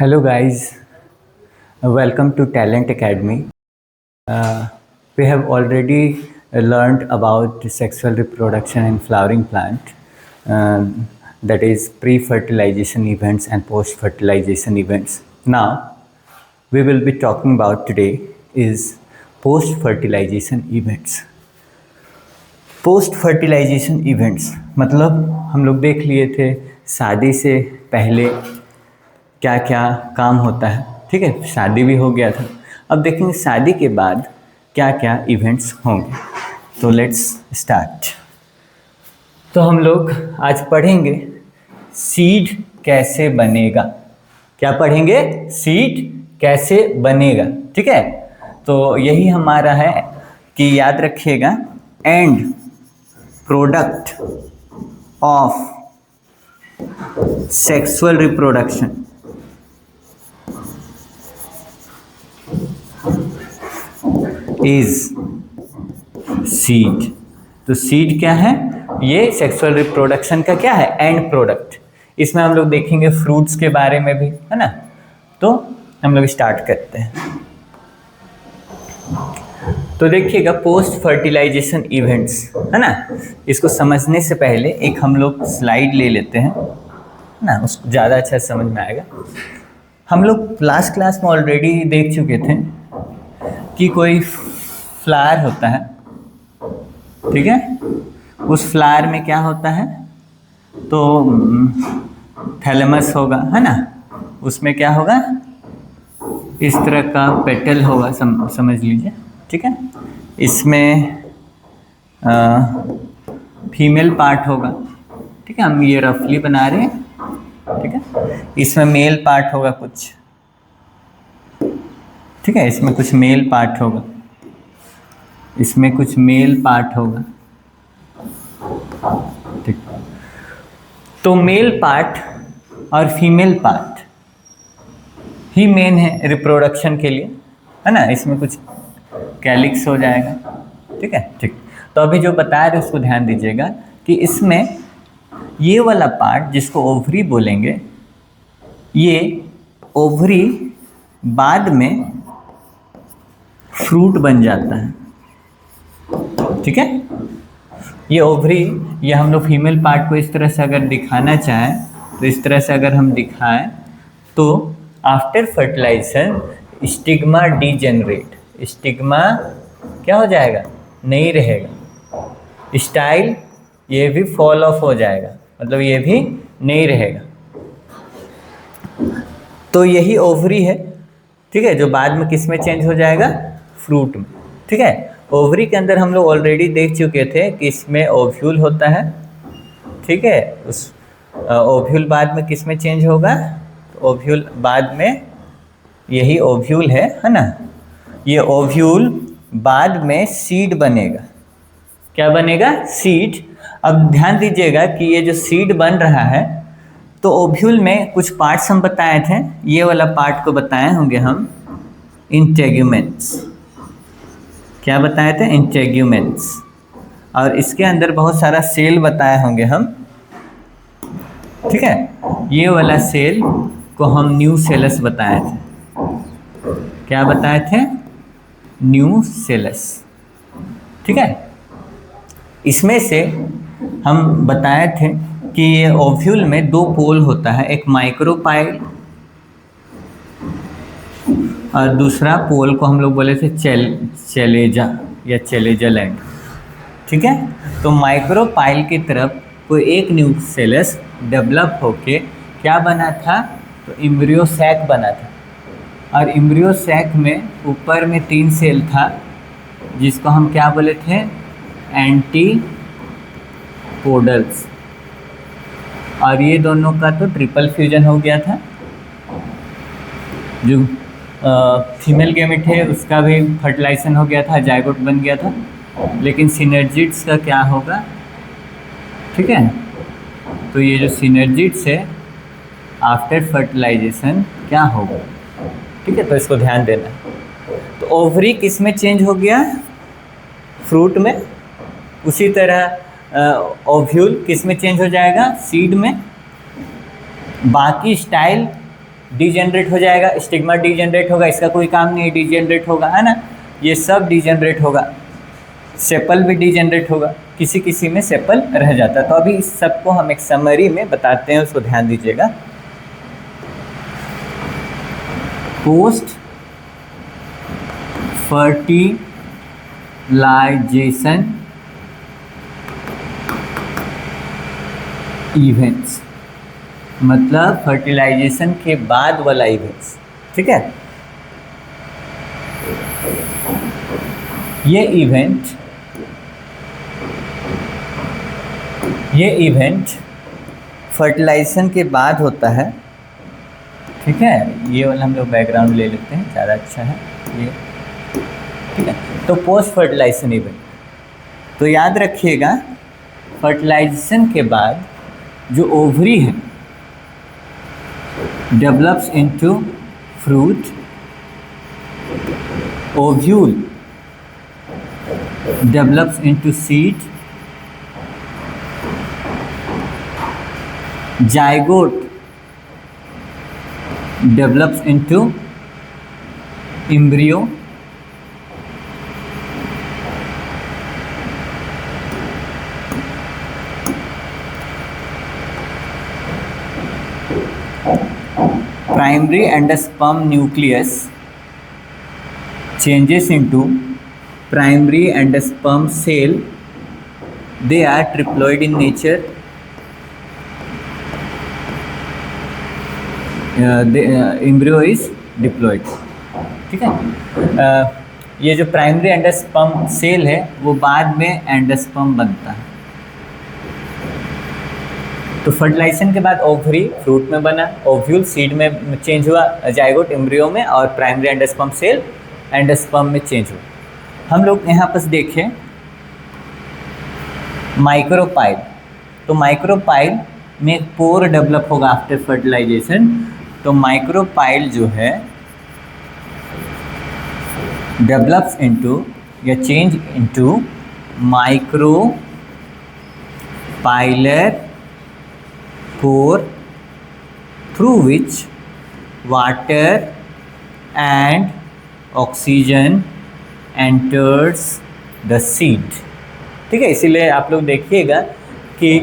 Hello, guys. Welcome to Talent Academy. We have already learned about sexual reproduction in flowering plant, that is pre-fertilization events and post-fertilization events. Now, we will be talking about today is post-fertilization events. Post fertilization events मतलब हम लोग देख लिए थे शादी से पहले क्या क्या काम होता है। ठीक है, शादी भी हो गया था। अब देखेंगे शादी के बाद क्या क्या इवेंट्स होंगे। तो लेट्स स्टार्ट। तो हम लोग आज पढ़ेंगे सीड कैसे बनेगा। क्या पढ़ेंगे? सीड कैसे बनेगा। ठीक है, तो यही हमारा है कि याद रखिएगा and product of sexual reproduction is seed. तो सीड क्या है? ये सेक्सुअल रिप्रोडक्शन का क्या है? And product. इसमें हम लोग देखेंगे फ्रूट्स के बारे में भी, है ना। तो हम लोग स्टार्ट करते हैं। तो देखिएगा पोस्ट फर्टिलाइजेशन इवेंट्स, है ना। इसको समझने से पहले एक हम लोग स्लाइड ले लेते हैं ना, उसको ज़्यादा अच्छा समझ में आएगा। हम लोग लास्ट क्लास में ऑलरेडी देख चुके थे कि कोई फ्लावर होता है, ठीक है। उस फ्लावर में क्या होता है? तो थैलेमस होगा, है ना। उसमें क्या होगा? इस तरह का पेटल होगा, समझ लीजिए, ठीक है। इसमें फीमेल पार्ट होगा, ठीक है। हम ये रफली बना रहे हैं, ठीक है। इसमें मेल पार्ट होगा कुछ, ठीक है। इसमें कुछ मेल पार्ट होगा, इसमें कुछ मेल पार्ट होगा, ठीक। तो मेल पार्ट और फीमेल पार्ट ही मेन है रिप्रोडक्शन के लिए, है ना। इसमें कुछ कैलिक्स हो जाएगा, ठीक है, ठीक। तो अभी जो बता रहे उसको ध्यान दीजिएगा कि इसमें ये वाला पार्ट जिसको ओवरी बोलेंगे, ये ओवरी बाद में फ्रूट बन जाता है, ठीक है। ये ओवरी, ये हम लोग फीमेल पार्ट को इस तरह से अगर दिखाना चाहें तो इस तरह से अगर हम दिखाएं तो after fertilization stigma degenerate, stigma क्या हो जाएगा? नहीं रहेगा। स्टाइल ये भी फॉल ऑफ हो जाएगा, मतलब ये भी नहीं रहेगा। तो यही ओवरी है, ठीक है, जो बाद में किस में चेंज हो जाएगा? फ्रूट में, ठीक है। ओवरी के अंदर हम लोग ऑलरेडी देख चुके थे कि इसमें ओव्यूल होता है, ठीक है। उस ओव्यूल बाद में किस में चेंज होगा? ओव्यूल बाद में यही ओव्यूल है ना। ये ओव्यूल बाद में सीड बनेगा। क्या बनेगा? सीड। अब ध्यान दीजिएगा कि ये जो सीड बन रहा है, तो ओव्यूल में कुछ पार्ट्स हम बताए थे। ये वाला पार्ट को बताए होंगे हम इंटेग्यूमेंट्स। क्या बताए थे? इंटेग्यूमेंट्स। और इसके अंदर बहुत सारा सेल बताए होंगे हम, ठीक है। ये वाला सेल को हम न्यूसेलस बताए थे। क्या बताए थे? न्यूसेलस, ठीक है। इसमें से हम बताए थे कि ये ओव्यूल में दो पोल होता है, एक माइक्रोपाइल और दूसरा पोल को हम लोग बोले थे चेलेजा या चेलेजालैंड, ठीक है। तो माइक्रोपाइल की तरफ कोई एक न्यूसेलस डेवलप होके क्या बना था? तो एम्ब्रियो सैक बना था। और एम्ब्रियो सैक में ऊपर में 3 सेल था, जिसको हम क्या बोले थे? एंटीपोडल्स। और ये दोनों का तो ट्रिपल फ्यूजन हो गया था। जो फीमेल गैमेट है उसका भी फर्टिलाइजेशन हो गया था, जाइगोट बन गया था। लेकिन सिनर्जिड्स का क्या होगा? ठीक है, तो ये जो सिनर्जिड्स है आफ्टर फर्टिलाइजेशन क्या होगा? ठीक है, तो इसको ध्यान देना। तो ओवरी किस में चेंज हो गया? फ्रूट में। उसी तरह ओव्यूल किस में चेंज हो जाएगा? सीड में। बाकी स्टाइल डीजेनरेट हो जाएगा, स्टिग्मा डीजेनरेट होगा, इसका कोई काम नहीं है, डीजेनरेट होगा, है ना, ये सब डीजेनरेट होगा। सेपल भी डीजेनरेट होगा, किसी किसी में सेपल रह जाता है। तो अभी इस सबको हम एक समरी में बताते हैं, उसको ध्यान दीजिएगा। पोस्ट फर्टिलाइजेशन इवेंट्स, मतलब फर्टिलाइजेशन के बाद वाला इवेंट्स, ठीक है। ये इवेंट फर्टिलाइजेशन के बाद होता है, ठीक है। ये वाला हम लोग बैकग्राउंड ले लेते हैं, ज़्यादा अच्छा है ये, ठीक है। तो पोस्ट फर्टिलाइजेशन इवेंट, तो याद रखिएगा फर्टिलाइजेशन के बाद जो ओवरी है develops into fruit, ovule develops into seed, zygote develops into embryo, primary endosperm nucleus changes into primary endosperm cell, they are triploid in nature, embryo is diploid, ठीक है। ये जो प्राइमरी एंडोस्पर्म सेल है वो बाद में endosperm बनता है। तो फर्टिलाइजेशन के बाद ओवरी फ्रूट में बना, ओव्यूल सीड में चेंज हुआ, जाइगोट एम्ब्रियो में, और प्राइमरी एंडोस्पर्म सेल एंडोस्पर्म में चेंज हुआ। हम लोग यहाँ पर देखें माइक्रोपाइल, तो माइक्रोपाइल में पोर डेवलप होगा आफ्टर फर्टिलाइजेशन। तो माइक्रोपाइल जो है डेवलप्स इनटू या change into micropylar pore through which water and oxygen enters the seed, ठीक है। इसीलिए आप लोग देखिएगा कि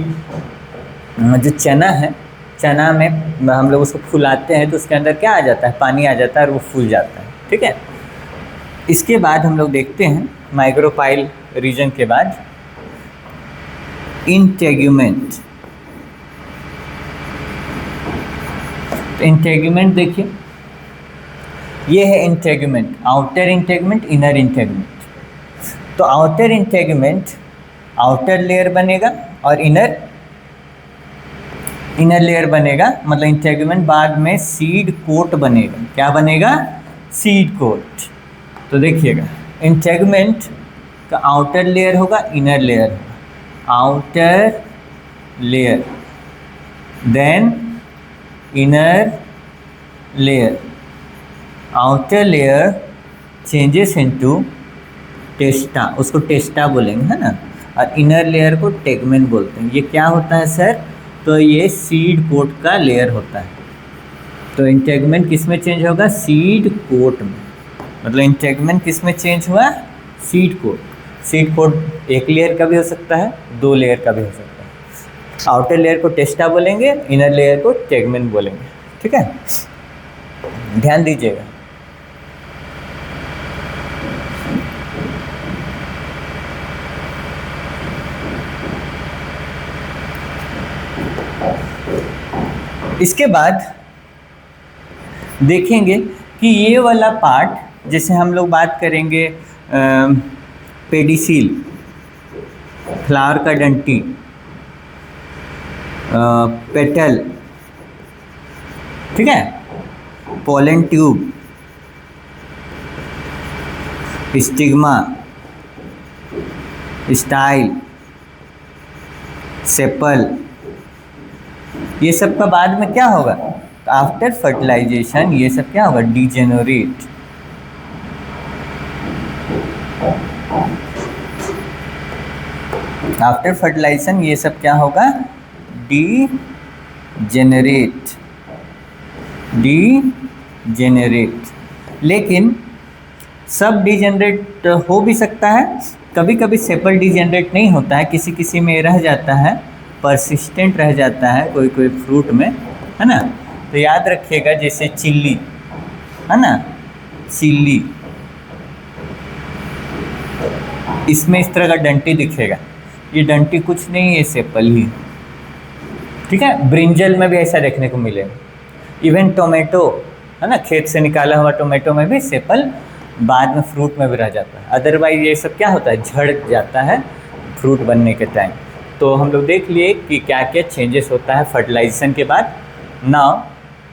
जो चना है, चना में हम लोग उसको फुलाते हैं तो उसके अंदर क्या आ जाता है, पानी आ जाता है और वो फूल जाता है, ठीक है। इसके बाद हम लोग देखते हैं माइक्रोपाइल रीजन के बाद इंटेगुमेंट। तो इंटेगुमेंट देखिए, ये है integument, outer integument, inner integument. तो आउटर इंटेगुमेंट आउटर लेयर बनेगा और इनर लेयर बनेगा, मतलब इंटेगुमेंट बाद में सीड कोट बनेगा। क्या बनेगा? Seed coat. तो देखिएगा इंटेगुमेंट का आउटर लेयर होगा, इनर लेयर होगा, outer layer then inner layer, outer layer changes into testa, उसको टेस्टा बोलेंगे, है ना, और इनर लेयर को टेगमेंट बोलते हैं। ये क्या होता है सर? तो ये सीड कोट का लेयर होता है। तो इंटेगमेंट किस में चेंज होगा? सीड कोट में। मतलब इंटेगमेंट किस में चेंज हुआ? Seed coat. सीड कोट एक लेयर का भी हो सकता है, दो लेयर का भी हो सकता है। आउटर लेयर को टेस्टा बोलेंगे, इनर लेयर को टेगमेंट बोलेंगे, ठीक है। ध्यान दीजिएगा। इसके बाद देखेंगे कि ये वाला पार्ट, जैसे हम लोग बात करेंगे पेडिसील, फ्लावर का डंटी, पेटल, ठीक है, pollen tube, stigma, style, sepal, ये सब का बाद में क्या होगा? आफ्टर फर्टिलाइजेशन ये सब क्या होगा? डीजेनरेट। आफ्टर फर्टिलाइजेशन ये सब क्या होगा? डीजेनरेट। डीजेनरेट। लेकिन सब डीजेनरेट हो भी सकता है, कभी कभी सेपल डीजेनरेट नहीं होता है, किसी किसी में रह जाता है, परसिस्टेंट रह जाता है कोई कोई फ्रूट में, है ना। तो याद रखिएगा, जैसे चिल्ली, है ना, चिल्ली, इसमें इस तरह का डंटी दिखेगा, ये डंटी कुछ नहीं है, सेपल ही, ठीक है। ब्रिंजल में भी ऐसा देखने को मिलेगा। इवन टोमेटो, है ना, खेत से निकाला हुआ टोमेटो में भी सेपल बाद में फ्रूट में भी रह जाता है। अदरवाइज ये सब क्या होता है, झड़ जाता है फ्रूट बनने के टाइम। तो हम लोग देख लिए कि क्या क्या चेंजेस होता है फर्टिलाइजेशन के बाद। नाउ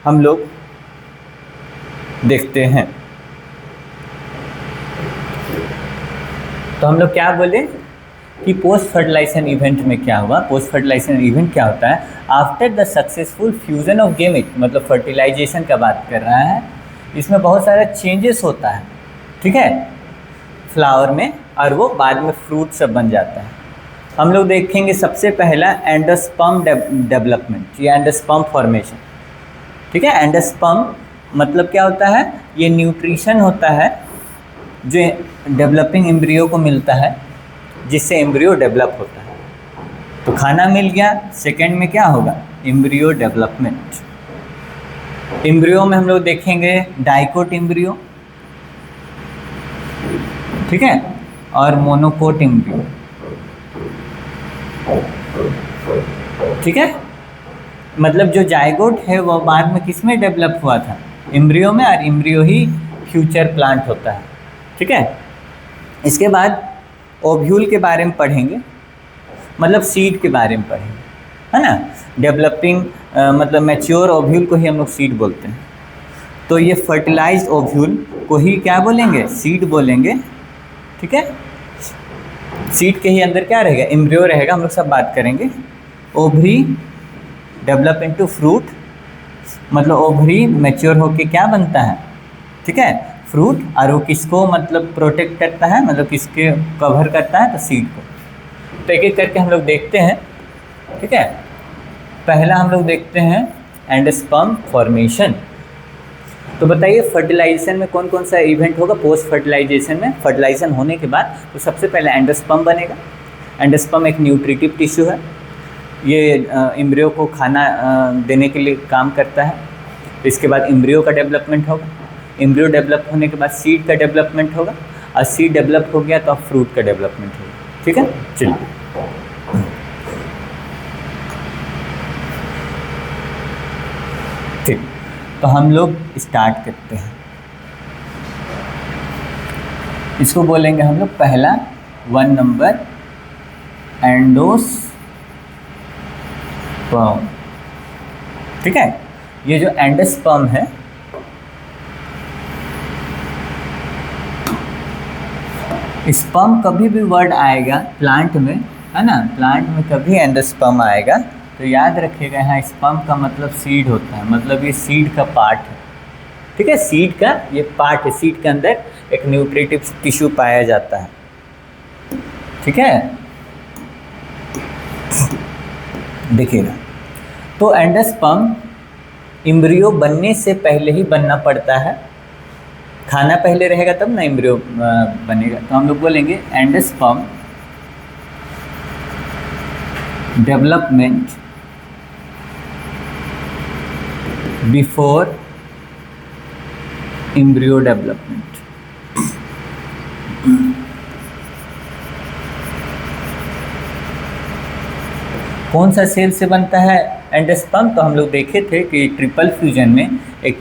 हम लोग देखते हैं, तो हम लोग क्या बोले कि पोस्ट फर्टिलाइजेशन इवेंट में क्या हुआ। पोस्ट फर्टिलाइजेशन इवेंट क्या होता है, after the successful fusion of gamete, मतलब फर्टिलाइजेशन का बात कर रहा है, इसमें बहुत सारा चेंजेस होता है, ठीक है, फ्लावर में, और वो बाद में फ्रूट सब बन जाता है। हम लोग देखेंगे सबसे पहला एंडोस्पर्म डेवलपमेंट या एंडोस्पर्म फॉर्मेशन, ठीक है। एंडोस्पर्म मतलब क्या होता है, ये न्यूट्रिशन होता है जो डेवलपिंग एम्ब्रियो को मिलता है, जिससे एम्ब्रियो डेवलप होता है। तो खाना मिल गया, सेकेंड में क्या होगा, एम्ब्रियो डेवलपमेंट। एम्ब्रियो में हम लोग देखेंगे डाइकोट एम्ब्रियो, ठीक है, और मोनोकोट एम्ब्रियो, ठीक है। मतलब जो जाइगोट है वो बाद में किस में डेवलप हुआ था, एम्ब्रियो में, और एम्ब्रियो ही फ्यूचर प्लांट होता है, ठीक है। इसके बाद ओव्यूल के बारे में पढ़ेंगे, मतलब सीड के बारे में पढ़ेंगे, है ना। डेवलपिंग मतलब मैच्योर ओव्यूल को ही हम लोग सीड बोलते हैं। तो ये फर्टिलाइज्ड ओव्यूल को ही क्या बोलेंगे, सीड बोलेंगे, ठीक है। सीड के ही अंदर क्या रहेगा, एम्ब्रियो रहेगा, हम लोग सब बात करेंगे। ओवरी डेवलप इनटू फ्रूट, मतलब ओवरी मैच्योर होके क्या बनता है, ठीक है, फ्रूट, और वो किसको मतलब प्रोटेक्ट करता है, मतलब किसके कवर करता है, तो सीड को। तो एक एक करके हम लोग देखते हैं, ठीक है। पहला हम लोग देखते हैं एंडोस्पर्म फॉर्मेशन। तो बताइए फर्टिलाइजेशन में कौन कौन सा इवेंट होगा पोस्ट फर्टिलाइजेशन में। फर्टिलाइजेशन होने के बाद तो सबसे पहले एंडोस्पर्म बनेगा। एंडोस्पर्म एक न्यूट्रिटिव टिश्यू है, ये एम्ब्रियो को खाना देने के लिए काम करता है। तो इसके बाद एम्ब्रियो का डेवलपमेंट होगा, एम्ब्रियो डेवलप होने के बाद सीड का डेवलपमेंट होगा, और सीड डेवलप हो गया तो अब फ्रूट का डेवलपमेंट होगा, ठीक है। चलिए ठीक, तो हम लोग स्टार्ट करते हैं। इसको बोलेंगे हम लोग पहला 1 नंबर एंडोस्पर्म, ठीक है। ये जो एंडोस्पर्म है, स्पर्म कभी भी वर्ड आएगा प्लांट में, है ना, प्लांट में कभी एंडोस्पर्म आएगा तो याद रखिएगा यहाँ स्पर्म का मतलब सीड होता है, मतलब ये सीड का पार्ट है, ठीक है। सीड का ये पार्ट है, सीड के अंदर एक न्यूट्रिटिव टिश्यू पाया जाता है, ठीक है। देखिएगा, तो एंडोस्पर्म एम्ब्रियो बनने से पहले ही बनना पड़ता है, खाना पहले रहेगा तब ना एम्ब्रियो बनेगा। तो हम लोग बोलेंगे endosperm development before embryo development. कौन सा सेल से बनता है एंडोस्पर्म, तो हम लोग देखे थे कि ट्रिपल फ्यूजन में एक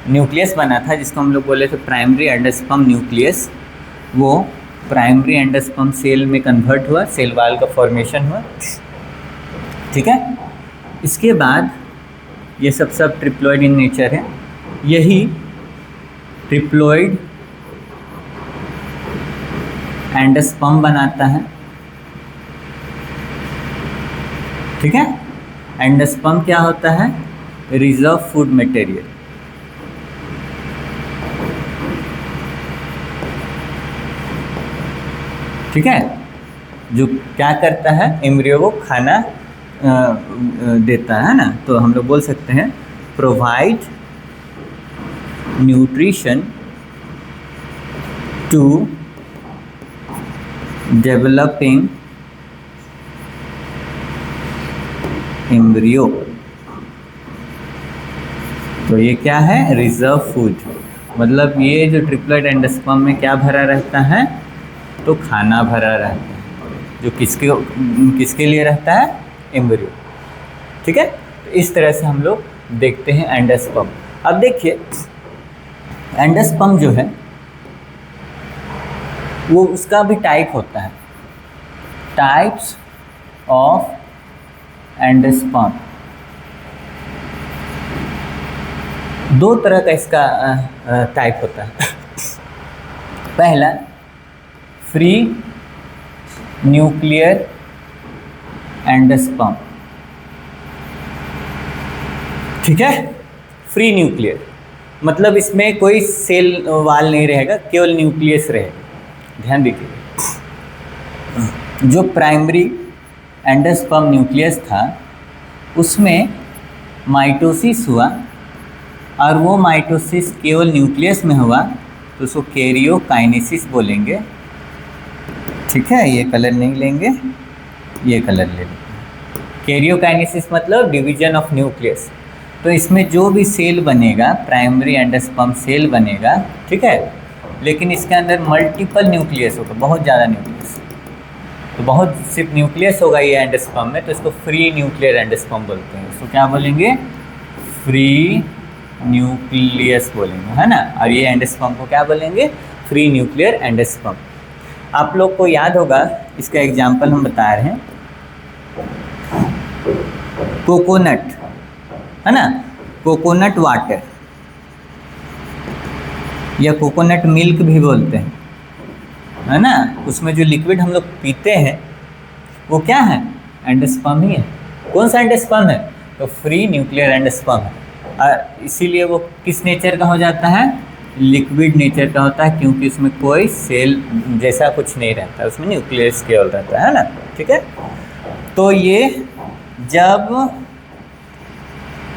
न्यूक्लियस बना था जिसको हम लोग बोले थे प्राइमरी एंडोस्पर्म न्यूक्लियस। वो प्राइमरी एंडोस्पर्म सेल में कन्वर्ट हुआ, सेल वाल का फॉर्मेशन हुआ, ठीक है। इसके बाद ये सब ट्रिप्लॉइड इन नेचर है, यही ट्रिप्लॉइड एंडोस्पर्म बनाता है, ठीक है। एंडोस्पर्म क्या होता है, रिजर्व फूड मटेरियल, ठीक है, जो क्या करता है एम्ब्रियो को खाना देता है ना। तो हम लोग बोल सकते हैं provide nutrition to developing embryo. तो ये क्या है? Reserve food. मतलब ये जो ट्रिपलेट एंडोस्पर्म में क्या भरा रहता है? तो खाना भरा रहता है, जो किसके लिए रहता है? एम्ब्रियो। ठीक है, तो इस तरह से हम लोग देखते हैं एंडोस्पर्म। अब देखिए एंडोस्पर्म जो है वो उसका भी टाइप होता है, टाइप्स ऑफ एंडोस्पर्म। दो तरह का इसका टाइप होता है। पहला फ्री न्यूक्लियर एंडोस्पर्म। ठीक है, फ्री न्यूक्लियर मतलब इसमें कोई सेल वाल नहीं रहेगा, केवल न्यूक्लियस रहेगा। ध्यान दीजिए, जो प्राइमरी एंडोस्पर्म न्यूक्लियस था उसमें माइटोसिस हुआ, और वो माइटोसिस केवल न्यूक्लियस में हुआ तो उसको कैरियोकाइनेसिस बोलेंगे। ठीक है, ये कलर नहीं लेंगे, ये कलर ले लेंगे। कैरियोकाइनेसिस मतलब डिवीजन ऑफ न्यूक्लियस। तो इसमें जो भी सेल बनेगा, प्राइमरी एंडोस्पर्म सेल बनेगा, ठीक है, लेकिन इसके अंदर मल्टीपल न्यूक्लियस होगा, बहुत ज़्यादा न्यूक्लियस। तो बहुत सिर्फ न्यूक्लियस होगा ये एंडोस्पर्म में, तो इसको फ्री न्यूक्लियर एंडोस्पर्म बोलते हैं। इसको क्या बोलेंगे? फ्री न्यूक्लियस बोलेंगे, है ना। और ये एंडोस्पर्म को क्या बोलेंगे? Free nuclear endosperm. आप लोग को याद होगा, इसका एग्जाम्पल हम बता रहे हैं, कोकोनट, है ना, कोकोनट वाटर या कोकोनट मिल्क भी बोलते हैं, है ना। उसमें जो लिक्विड हम लोग पीते हैं वो क्या है? एंडोस्पर्म ही है। कौन सा एंडोस्पर्म है? तो फ्री न्यूक्लियर एंडोस्पर्म है। और इसीलिए वो किस नेचर का हो जाता है? लिक्विड नेचर का होता है, क्योंकि उसमें कोई सेल जैसा कुछ नहीं रहता, उसमें न्यूक्लियस केवल रहता है ना। ठीक है, तो ये जब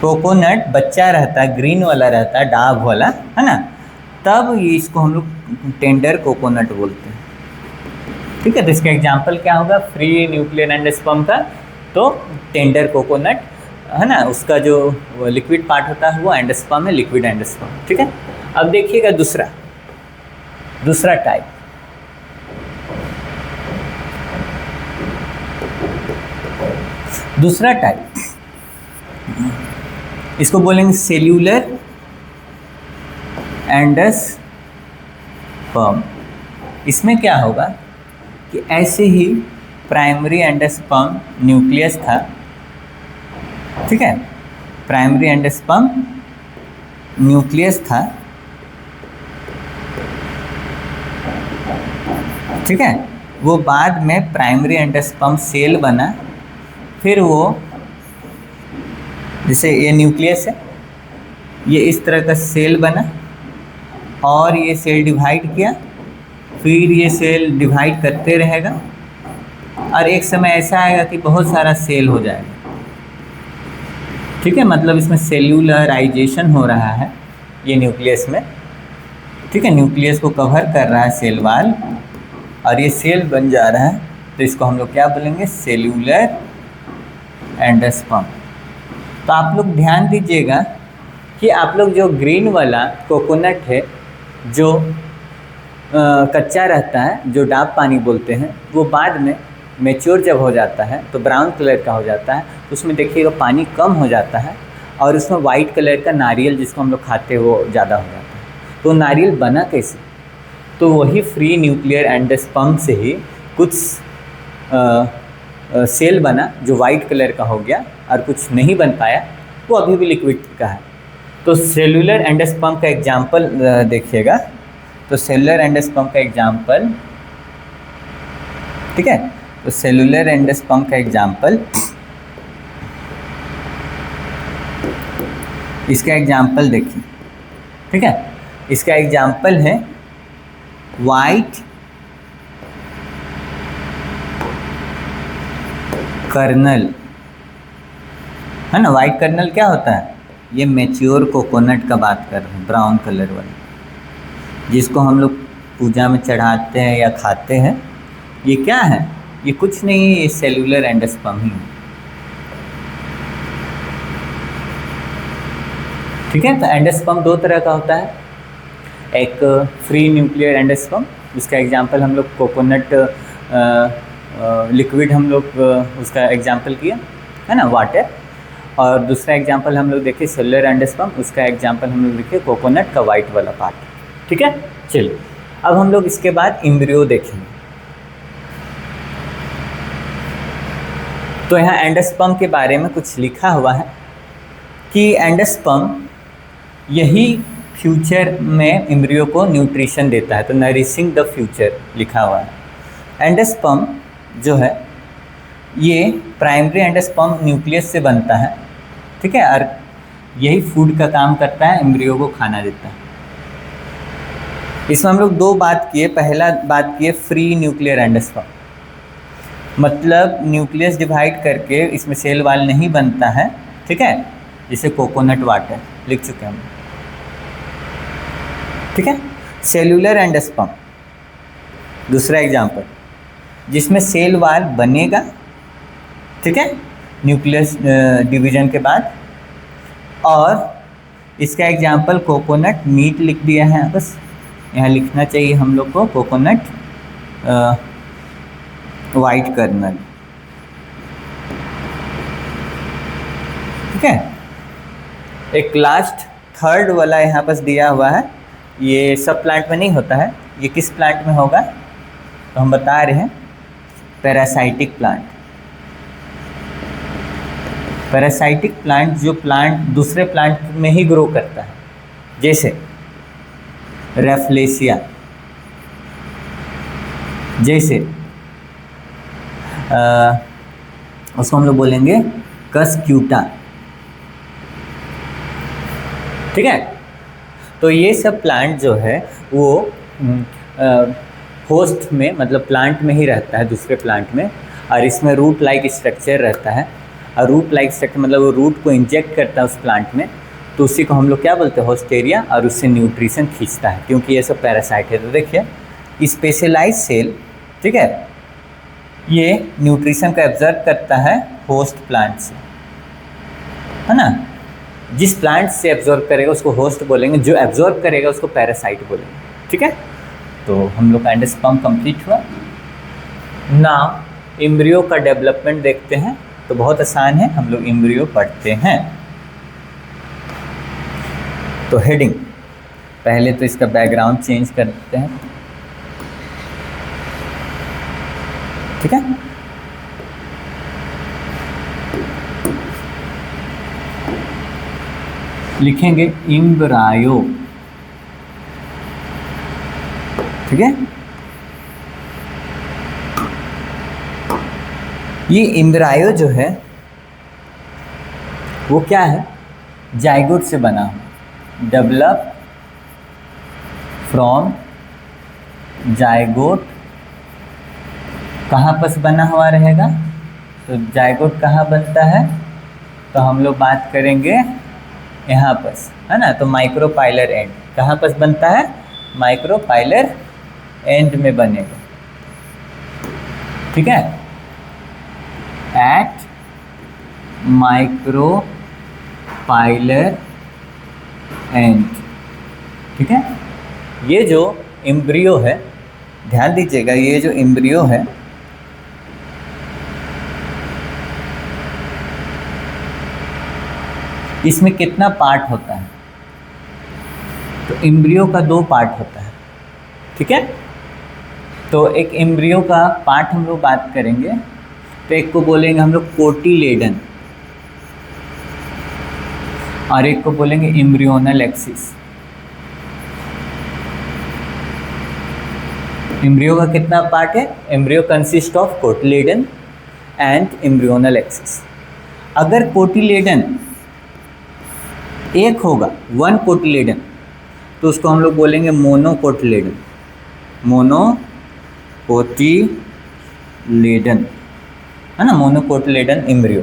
कोकोनट बच्चा रहता है, ग्रीन वाला रहता है, डाब वाला, है ना, तब ये इसको हम लोग टेंडर कोकोनट बोलते हैं। ठीक है, तो इसका एग्जांपल क्या होगा? फ्री न्यूक्लियर एंडोस्पर्म का तो टेंडर कोकोनट, है ना, उसका जो लिक्विड पार्ट होता है वो एंडोस्पर्म है, लिक्विड एंडोस्पर्म। ठीक है, अब देखिएगा दूसरा टाइप, इसको बोलेंगे सेल्यूलर एंडोस्पर्म। इसमें क्या होगा कि ऐसे ही प्राइमरी एंडोस्पर्म न्यूक्लियस था, ठीक है, प्राइमरी एंडोस्पर्म न्यूक्लियस था, ठीक है, वो बाद में प्राइमरी एंडोस्पर्म सेल बना, फिर वो जैसे ये न्यूक्लियस है, ये इस तरह का सेल बना और ये सेल डिवाइड किया, फिर ये सेल डिवाइड करते रहेगा और एक समय ऐसा आएगा कि बहुत सारा सेल हो जाएगा। ठीक है, मतलब इसमें सेल्यूलराइजेशन हो रहा है ये न्यूक्लियस में। ठीक है, न्यूक्लियस को कवर कर रहा है सेल वाल और ये सेल बन जा रहा है, तो इसको हम लोग क्या बोलेंगे? Cellular endosperm. तो आप लोग ध्यान दीजिएगा कि आप लोग जो ग्रीन वाला कोकोनट है, जो कच्चा रहता है, जो डाब पानी बोलते हैं, वो बाद में मैच्योर जब हो जाता है तो ब्राउन कलर का हो जाता है, उसमें देखिएगा पानी कम हो जाता है और उसमें वाइट कलर का नारियल जिसको हम लोग खाते हैं वो ज़्यादा हो जाता है। तो नारियल बना कैसे? तो वही फ्री न्यूक्लियर एंडोस्पर्म से ही कुछ सेल बना जो वाइट कलर का हो गया और कुछ नहीं बन पाया, वो अभी भी लिक्विड का है। तो सेलुलर एंडोस्पर्म का एग्जाम्पल देखिएगा, तो सेलुलर एंडोस्पर्म का एग्जाम्पल, ठीक है, तो सेलुलर एंडोस्पर्म का एग्जाम्पल, इसका एग्जाम्पल देखिए, ठीक है, इसका एग्जाम्पल है वाइट कर्नल, है ना। वाइट कर्नल क्या होता है? ये मैच्योर कोकोनट का बात कर रहे हैं, ब्राउन कलर वाला, जिसको हम लोग पूजा में चढ़ाते हैं या खाते हैं। ये क्या है? ये कुछ नहीं, ये सेलुलर एंडोस्पर्म ही है। ठीक है, तो एंडोस्पर्म दो तरह का होता है, एक फ्री न्यूक्लियर एंडोस्पर्म, उसका एग्जांपल हम लोग कोकोनट लिक्विड हम लोग उसका एग्जांपल किया है ना, वाटर। और दूसरा एग्जांपल हम लोग देखे सेलुलर एंडोस्पर्म, उसका एग्जांपल हम लोग देखे कोकोनट का वाइट वाला पार्ट। ठीक है, चलिए अब हम लोग इसके बाद एम्ब्रियो देखेंगे। तो यहाँ एंडोस्पर्म के बारे में कुछ लिखा हुआ है कि एंडोस्पर्म यही फ्यूचर में एम्ब्रियो को न्यूट्रिशन देता है, तो नरिशिंग द फ्यूचर लिखा हुआ है। एंडोस्पर्म जो है ये प्राइमरी एंडोस्पर्म न्यूक्लियस से बनता है, ठीक है, और यही फूड का काम करता है, एम्ब्रियो को खाना देता है। इसमें हम लोग दो बात किए। पहला बात किए फ्री न्यूक्लियर एंडोस्पर्म, मतलब न्यूक्लियस डिवाइड करके इसमें सेल वाल नहीं बनता है, ठीक है, जिसे कोकोनट वाटर लिख चुके हैं हम, ठीक है। सेलुलर एंडोस्पर्म दूसरा एग्जांपल, जिसमें सेल वाल बनेगा, ठीक है, न्यूक्लियस डिवीजन के बाद। और इसका एग्जांपल कोकोनट मीट लिख दिया है, बस यहाँ लिखना चाहिए हम लोग को कोकोनट वाइट कर्नल, ठीक है। एक लास्ट थर्ड वाला यहाँ पास दिया हुआ है, ये सब प्लांट में नहीं होता है, ये किस प्लांट में होगा तो हम बता रहे हैं पैरासाइटिक प्लांट। पैरासाइटिक प्लांट जो प्लांट दूसरे प्लांट में ही ग्रो करता है, जैसे रेफ्लेसिया, जैसे उसको हम लोग बोलेंगे कस्क्यूटा, ठीक है। तो ये सब प्लांट जो है वो होस्ट में, मतलब प्लांट में ही रहता है, दूसरे प्लांट में, और इसमें रूट लाइक स्ट्रक्चर रहता है। और रूट लाइक स्ट्रक्चर मतलब वो रूट को इंजेक्ट करता है उस प्लांट में, तो उसी को हम लोग क्या बोलते हैं, होस्ट एरिया, और उससे न्यूट्रिशन खींचता है, क्योंकि ये सब पैरासाइट है। तो देखिए स्पेशलाइज सेल, ठीक है, ये न्यूट्रिशन को एब्जॉर्ब करता है होस्ट प्लांट से, है ना। जिस प्लांट से एब्जॉर्ब करेगा उसको होस्ट बोलेंगे, जो एब्जॉर्ब करेगा उसको पैरासाइट बोलेंगे, ठीक है। तो हम लोग का एंडोस्पर्म कंप्लीट हुआ। नाउ एम्ब्रियो का डेवलपमेंट देखते हैं, तो बहुत आसान है, हम लोग एम्ब्रियो पढ़ते हैं। तो हेडिंग, पहले तो इसका बैकग्राउंड चेंज कर देते हैं, ठीक है। लिखेंगे एम्ब्रायो, ठीक है। ये एम्ब्रायो जो है वो क्या है, जाइगोट से बना हुआ, डेवलप फ्रॉम जाइगोट। कहाँ पर बना हुआ रहेगा, तो जाइगोट कहाँ बनता है, तो हम लोग बात करेंगे यहाँ पर, है ना। तो माइक्रोपाइलर एंड कहाँ पर बनता है, माइक्रोपाइलर एंड में बनेगा, ठीक है, एट माइक्रोपाइलर एंड, ठीक है। ये जो एम्ब्रियो है, ध्यान दीजिएगा, ये जो एम्ब्रियो है इसमें कितना पार्ट होता है, तो एम्ब्रियो का दो पार्ट होता है, ठीक है। तो एक एम्ब्रियो का पार्ट हम लोग बात करेंगे, तो एक को बोलेंगे हम लोग कोटिलेडन, और एक को बोलेंगे एम्ब्रियोनल एक्सिस। एम्ब्रियो का कितना पार्ट है, embryo consist of cotyledon and embryonal axis. अगर कोटिलेडन एक होगा, वन कोटिलेडन, तो उसको हम लोग बोलेंगे मोनोकोटिलेडन, मोनोकोटिलेडन, है ना, मोनोकोटिलेडन एम्ब्रियो।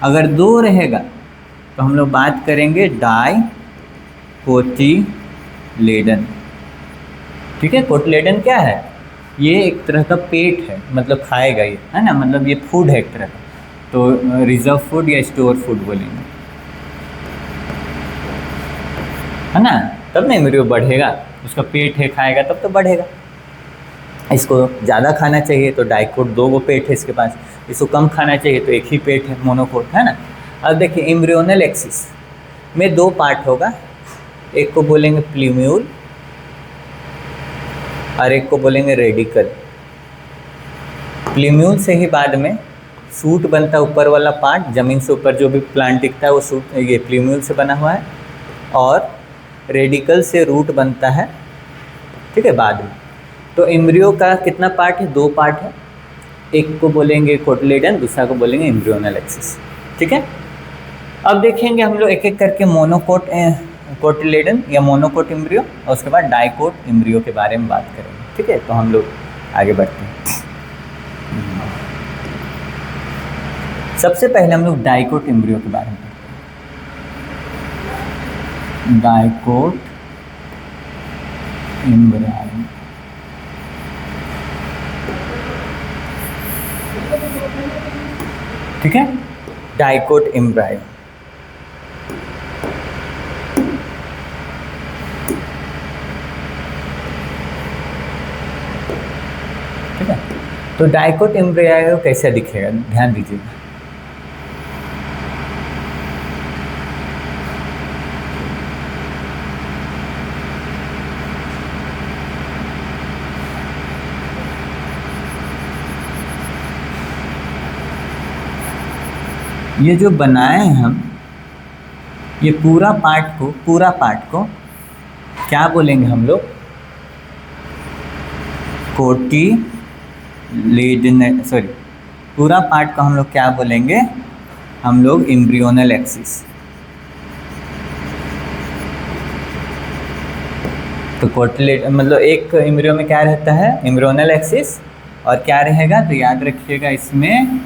अगर दो रहेगा तो हम लोग बात करेंगे डाइकोटिलेडन। ठीक है, कोटिलेडन क्या है? ये एक तरह का पेट है, मतलब खाएगा ये, है ना, मतलब ये फूड है एक तरह का, तो रिजर्व फूड या स्टोर फूड बोलेंगे, है ना। तब ना एम्ब्रियो बढ़ेगा, उसका पेट है, खाएगा तब तो बढ़ेगा। इसको ज़्यादा खाना चाहिए तो डाइकोट, 2 पेट है इसके पास। इसको कम खाना चाहिए तो एक ही पेट है, मोनोकोट, है ना। अब देखिए एम्ब्रियोनल एक्सिस में 2 पार्ट होगा, एक को बोलेंगे प्ल्यूम्यूल और एक को बोलेंगे रेडिकल। प्ल्यूम्यूल से ही बाद में सूट बनता है, ऊपर वाला पार्ट, ज़मीन से ऊपर जो भी प्लांट दिखता है वो सूट, ये प्ल्यूम्यूल से बना हुआ है। और रेडिकल से रूट बनता है, ठीक है, बाद में। तो एम्ब्रियो का कितना पार्ट है? 2 पार्ट है, एक को बोलेंगे कोटिलेडन, दूसरा को बोलेंगे एम्ब्रियोनल एक्सिस। ठीक है, अब देखेंगे हम लोग एक एक करके मोनोकोट कोटिलेडन या मोनोकोट एम्ब्रियो और उसके बाद डाइकोट एम्ब्रियो के बारे में बात करेंगे। ठीक है, तो हम लोग आगे बढ़ते हैं। सबसे पहले हम लोग डाइकोट एम्ब्रियो के बारे में पढ़ते हैं। डाइकोट एम्ब्रियो, ठीक है, डाइकोट एम्ब्रियो। ठीक है, तो डाइकोट एम्ब्रियो कैसे दिखेगा, ध्यान दीजिएगा। ये जो बनाए हैं हम, ये पूरा पार्ट को क्या बोलेंगे हम लोग? कोटिलेडन, सॉरी, पूरा पार्ट को हम लोग क्या बोलेंगे? हम लोग एम्ब्रियोनल एक्सिस। तो कोटिलेड मतलब एक एम्ब्रियो में क्या रहता है? एम्ब्रियोनल एक्सिस, और क्या रहेगा? तो याद रखिएगा इसमें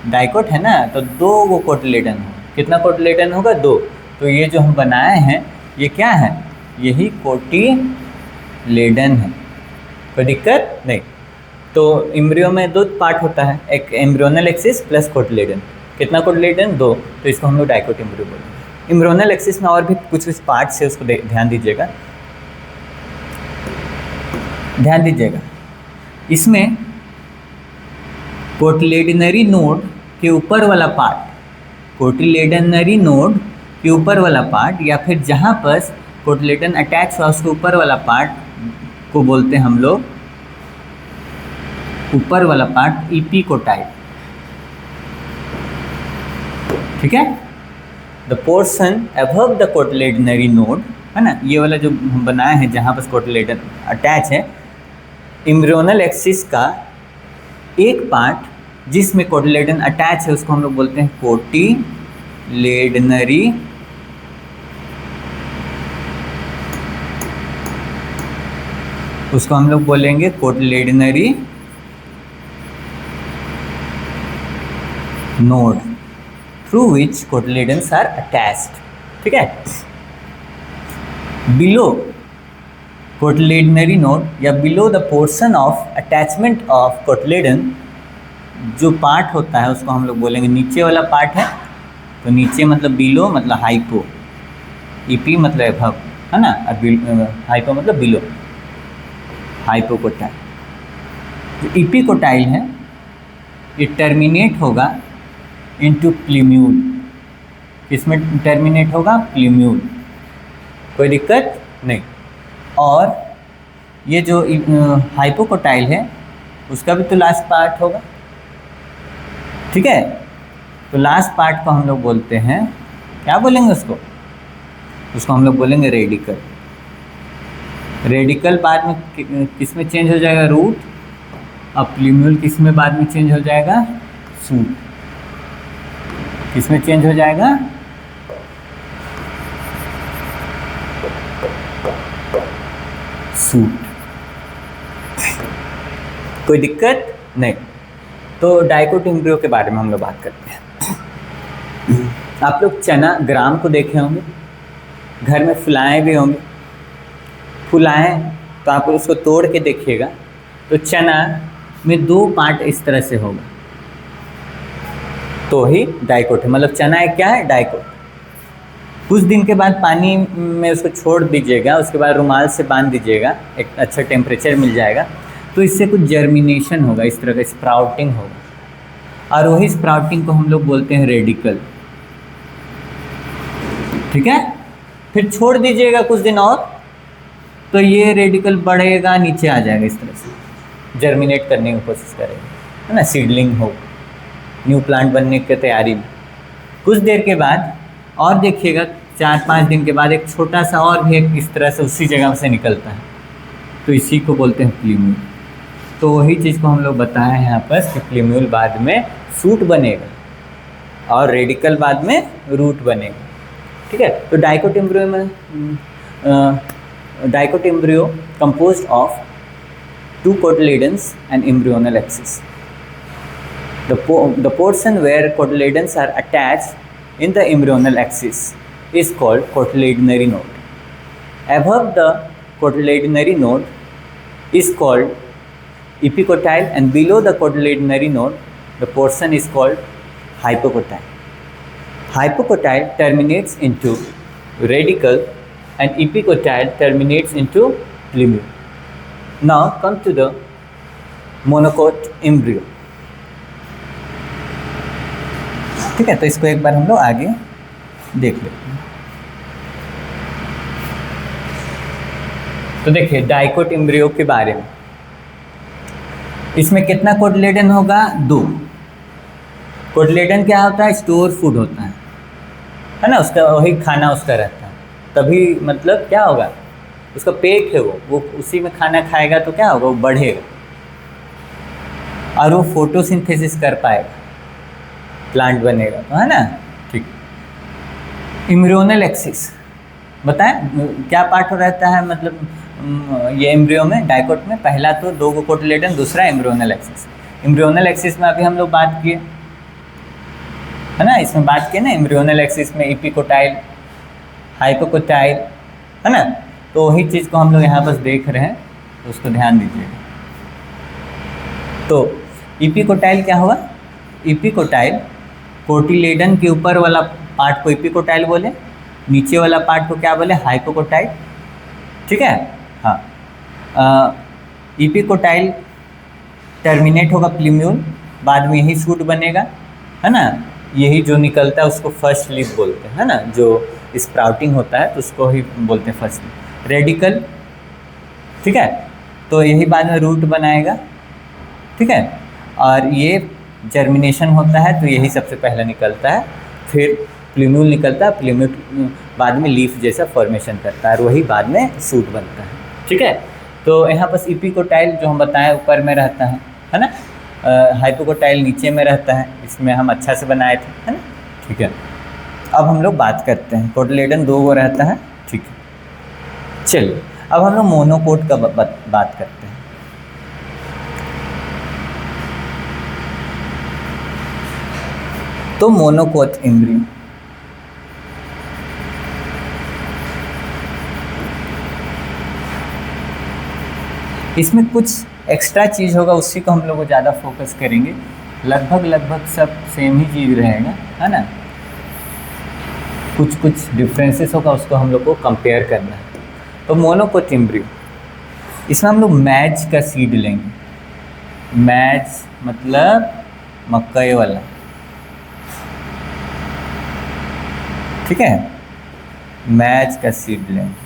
डाइकोट है ना, तो 2 कोटिलेडन होगा। कितना कोटिलेडन होगा? 2। तो ये जो हम बनाए हैं ये क्या है? यही कोटिलेडन है, कोई दिक्कत नहीं। तो एम्ब्रियो में 2 पार्ट होता है, एक एम्ब्रियोनल एक्सिस प्लस कोटिलेडन। कितना कोटिलेडन? 2। तो इसको हम लोग डाइकोट एम्ब्रियो बोलेंगे। एम्ब्रियोनल एक्सिस में और भी कुछ पार्ट्स है, उसको ध्यान दीजिएगा, ध्यान दीजिएगा। इसमें कोटिलेडनरी नोड के ऊपर वाला पार्ट, कोटिलेडनरी नोड के ऊपर वाला पार्ट, या फिर जहाँ पर कोटिलेडन अटैच हुआ उसके ऊपर वाला पार्ट को बोलते हैं हम लोग, ऊपर वाला पार्ट इपिकोटाइल। ठीक है, the portion above the cotyledonary node, है ना, ये वाला जो हम बनाए हैं जहाँ पर कोटिलेडन अटैच है, एम्ब्रियोनल एक्सिस का एक पार्ट जिसमें कोटिलेडन अटैच है उसको हम लोग बोलते हैं कोटिलेडनरी उसको हम लोग बोलेंगे cotyledonary node through which cotyledons are attached. ठीक है, बिलो कोटिलेडनरी नोड या below the portion of attachment of cotyledon, जो पार्ट होता है उसको हम लोग बोलेंगे, नीचे वाला पार्ट है तो नीचे मतलब बिलो मतलब हाइपो, ईपी मतलब एभव, है ना, और हाइपो मतलब बिलो, हाइपोकोटाइल। जो इपिकोटाइल है ये टर्मिनेट होगा इनटू प्ल्यूम्यूल। किसमें टर्मिनेट होगा? प्ल्यूम्यूल, कोई दिक्कत नहीं। और ये जो हाइपोकोटाइल है उसका भी तो लास्ट पार्ट होगा। ठीक है, तो लास्ट पार्ट को हम लोग बोलते हैं, क्या बोलेंगे उसको? उसको हम लोग बोलेंगे रेडिकल। रेडिकल बाद में किस में चेंज हो जाएगा? रूट। अब प्ल्यूम्यूल किस में बाद में चेंज हो जाएगा? सूट। किस में चेंज हो जाएगा? सूट। कोई दिक्कत नहीं। तो डाइकोट एम्ब्रियो के बारे में हम लोग बात करते हैं। आप लोग चना ग्राम को देखे होंगे, घर में फुलाएँ भी होंगे। फुलाएँ तो आप उसको तोड़ के देखिएगा तो चना में 2 पार्ट इस तरह से होगा, तो ही डाइकोट है। मतलब चना एक क्या है, डाइकोट। कुछ दिन के बाद पानी में उसको छोड़ दीजिएगा, उसके बाद रुमाल से बांध दीजिएगा, एक अच्छा टेम्परेचर मिल जाएगा, तो इससे कुछ जर्मिनेशन होगा, इस तरह का स्प्राउटिंग होगा, और वही स्प्राउटिंग को हम लोग बोलते हैं रेडिकल। ठीक है, फिर छोड़ दीजिएगा कुछ दिन और, तो ये रेडिकल बढ़ेगा, नीचे आ जाएगा, इस तरह से जर्मिनेट करने की कोशिश करेगा, है ना, सीडलिंग हो, न्यू प्लांट बनने की तैयारी में। कुछ देर के बाद और देखिएगा, 4-5 दिन के बाद एक छोटा सा और भी एक इस तरह से उसी जगह से निकलता है, तो इसी को बोलते हैं प्लीम्यूल। तो वही चीज़ को हम लोग बताए हैं यहाँ पर कि प्लीम्यूल बाद में शूट बनेगा और रेडिकल बाद में रूट बनेगा। ठीक है, तो डाइकोट एम्ब्रियो में dicot embryo composed of 2 cotyledons and embryonal axis. The portion where cotyledons are attached in the embryonal axis is called cotyledonary node. Above the cotyledonary node is called epicotyle, and below the cotyledonary node the portion is called hypocotyle. Hypocotyle terminates into radicle and epicotyle terminates into plumule. Now come to the monocot embryo. ठीक है, तो इसको एक बार हम लोग आगे देख लेते हैं। तो देखिए डाइकोट एम्ब्रियो के बारे में, इसमें कितना कोटिलेडन होगा, 2। कोटिलेडन क्या होता है, स्टोर फूड होता है ना, उसका वही खाना उसका रहता है, तभी मतलब क्या होगा, उसका पेट है वो उसी में खाना खाएगा तो क्या होगा, वो बढ़ेगा और वो फोटोसिंथेसिस कर पाएगा, प्लांट बनेगा, तो है ना। ठीक, एम्ब्रियोनल एक्सिस बताएं क्या पार्ट रहता है, मतलब ये एम्ब्रियो में, डाइकोट में, पहला तो 2 कोटिलेडन, दूसरा एम्ब्रियोनल एक्सिस। एम्ब्रियोनल एक्सिस में अभी हम लोग बात किए, है ना, इसमें बात किए ना, एम्ब्रियोनल एक्सिस में एपिकोटाइल, हाइपोकोटाइल, है ना, तो वही चीज़ को हम लोग यहाँ बस देख रहे हैं, तो उसको ध्यान दीजिएगा। तो एपिकोटाइल क्या हुआ, एपिकोटाइल कोटिलेडन के ऊपर वाला पार्ट को एपिकोटाइल बोले, नीचे वाला पार्ट को क्या बोले, हाइपोकोटाइल। ठीक है, हाँ, एपिकोटाइल टर्मिनेट होगा प्लीम्यूल, बाद में यही शूट बनेगा, है ना, यही जो निकलता है उसको फर्स्ट लीफ बोलते हैं, है ना, जो स्प्राउटिंग होता है तो उसको ही बोलते हैं फर्स्ट लीफ। रेडिकल, ठीक है, तो यही बाद में रूट बनाएगा, ठीक है, और ये जर्मिनेशन होता है तो यही सबसे पहले निकलता है, फिर प्लीम्यूल निकलता है, प्लीम्यूल बाद में लीफ जैसा फॉर्मेशन करता है और वही बाद में शूट बनता है। ठीक है, तो यहाँ बस एपिकोटाइल जो हम बताएं ऊपर में रहता है ना, हाइपोकोटाइल नीचे में रहता है, इसमें हम अच्छा से बनाए थे, है ना। ठीक है, अब हम लोग बात करते हैं, कोटिलेडन 2 रहता है। ठीक है, चलिए अब हम लोग मोनोकोट का बात करते हैं। तो मोनोकोट एम्ब्रियो, इसमें कुछ एक्स्ट्रा चीज़ होगा, उसी को हम लोग को ज़्यादा फोकस करेंगे, लगभग सब सेम ही चीज़ रहेगा, है ना, कुछ डिफरेंसेस होगा, उसको हम लोग को कंपेयर करना है। तो मोनोकोट एम्ब्रियो, इसमें हम लोग मैज का सीड लेंगे, मैज मतलब मकई वाला, ठीक है, मैज का सीड लेंगे।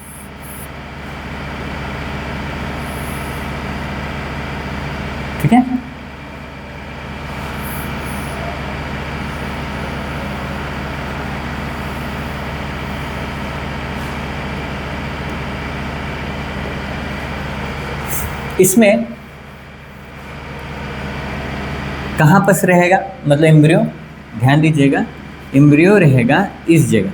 ठीक है, इसमें कहाँ पर रहेगा, मतलब एम्ब्रियो, ध्यान दीजिएगा, एम्ब्रियो रहेगा इस जगह,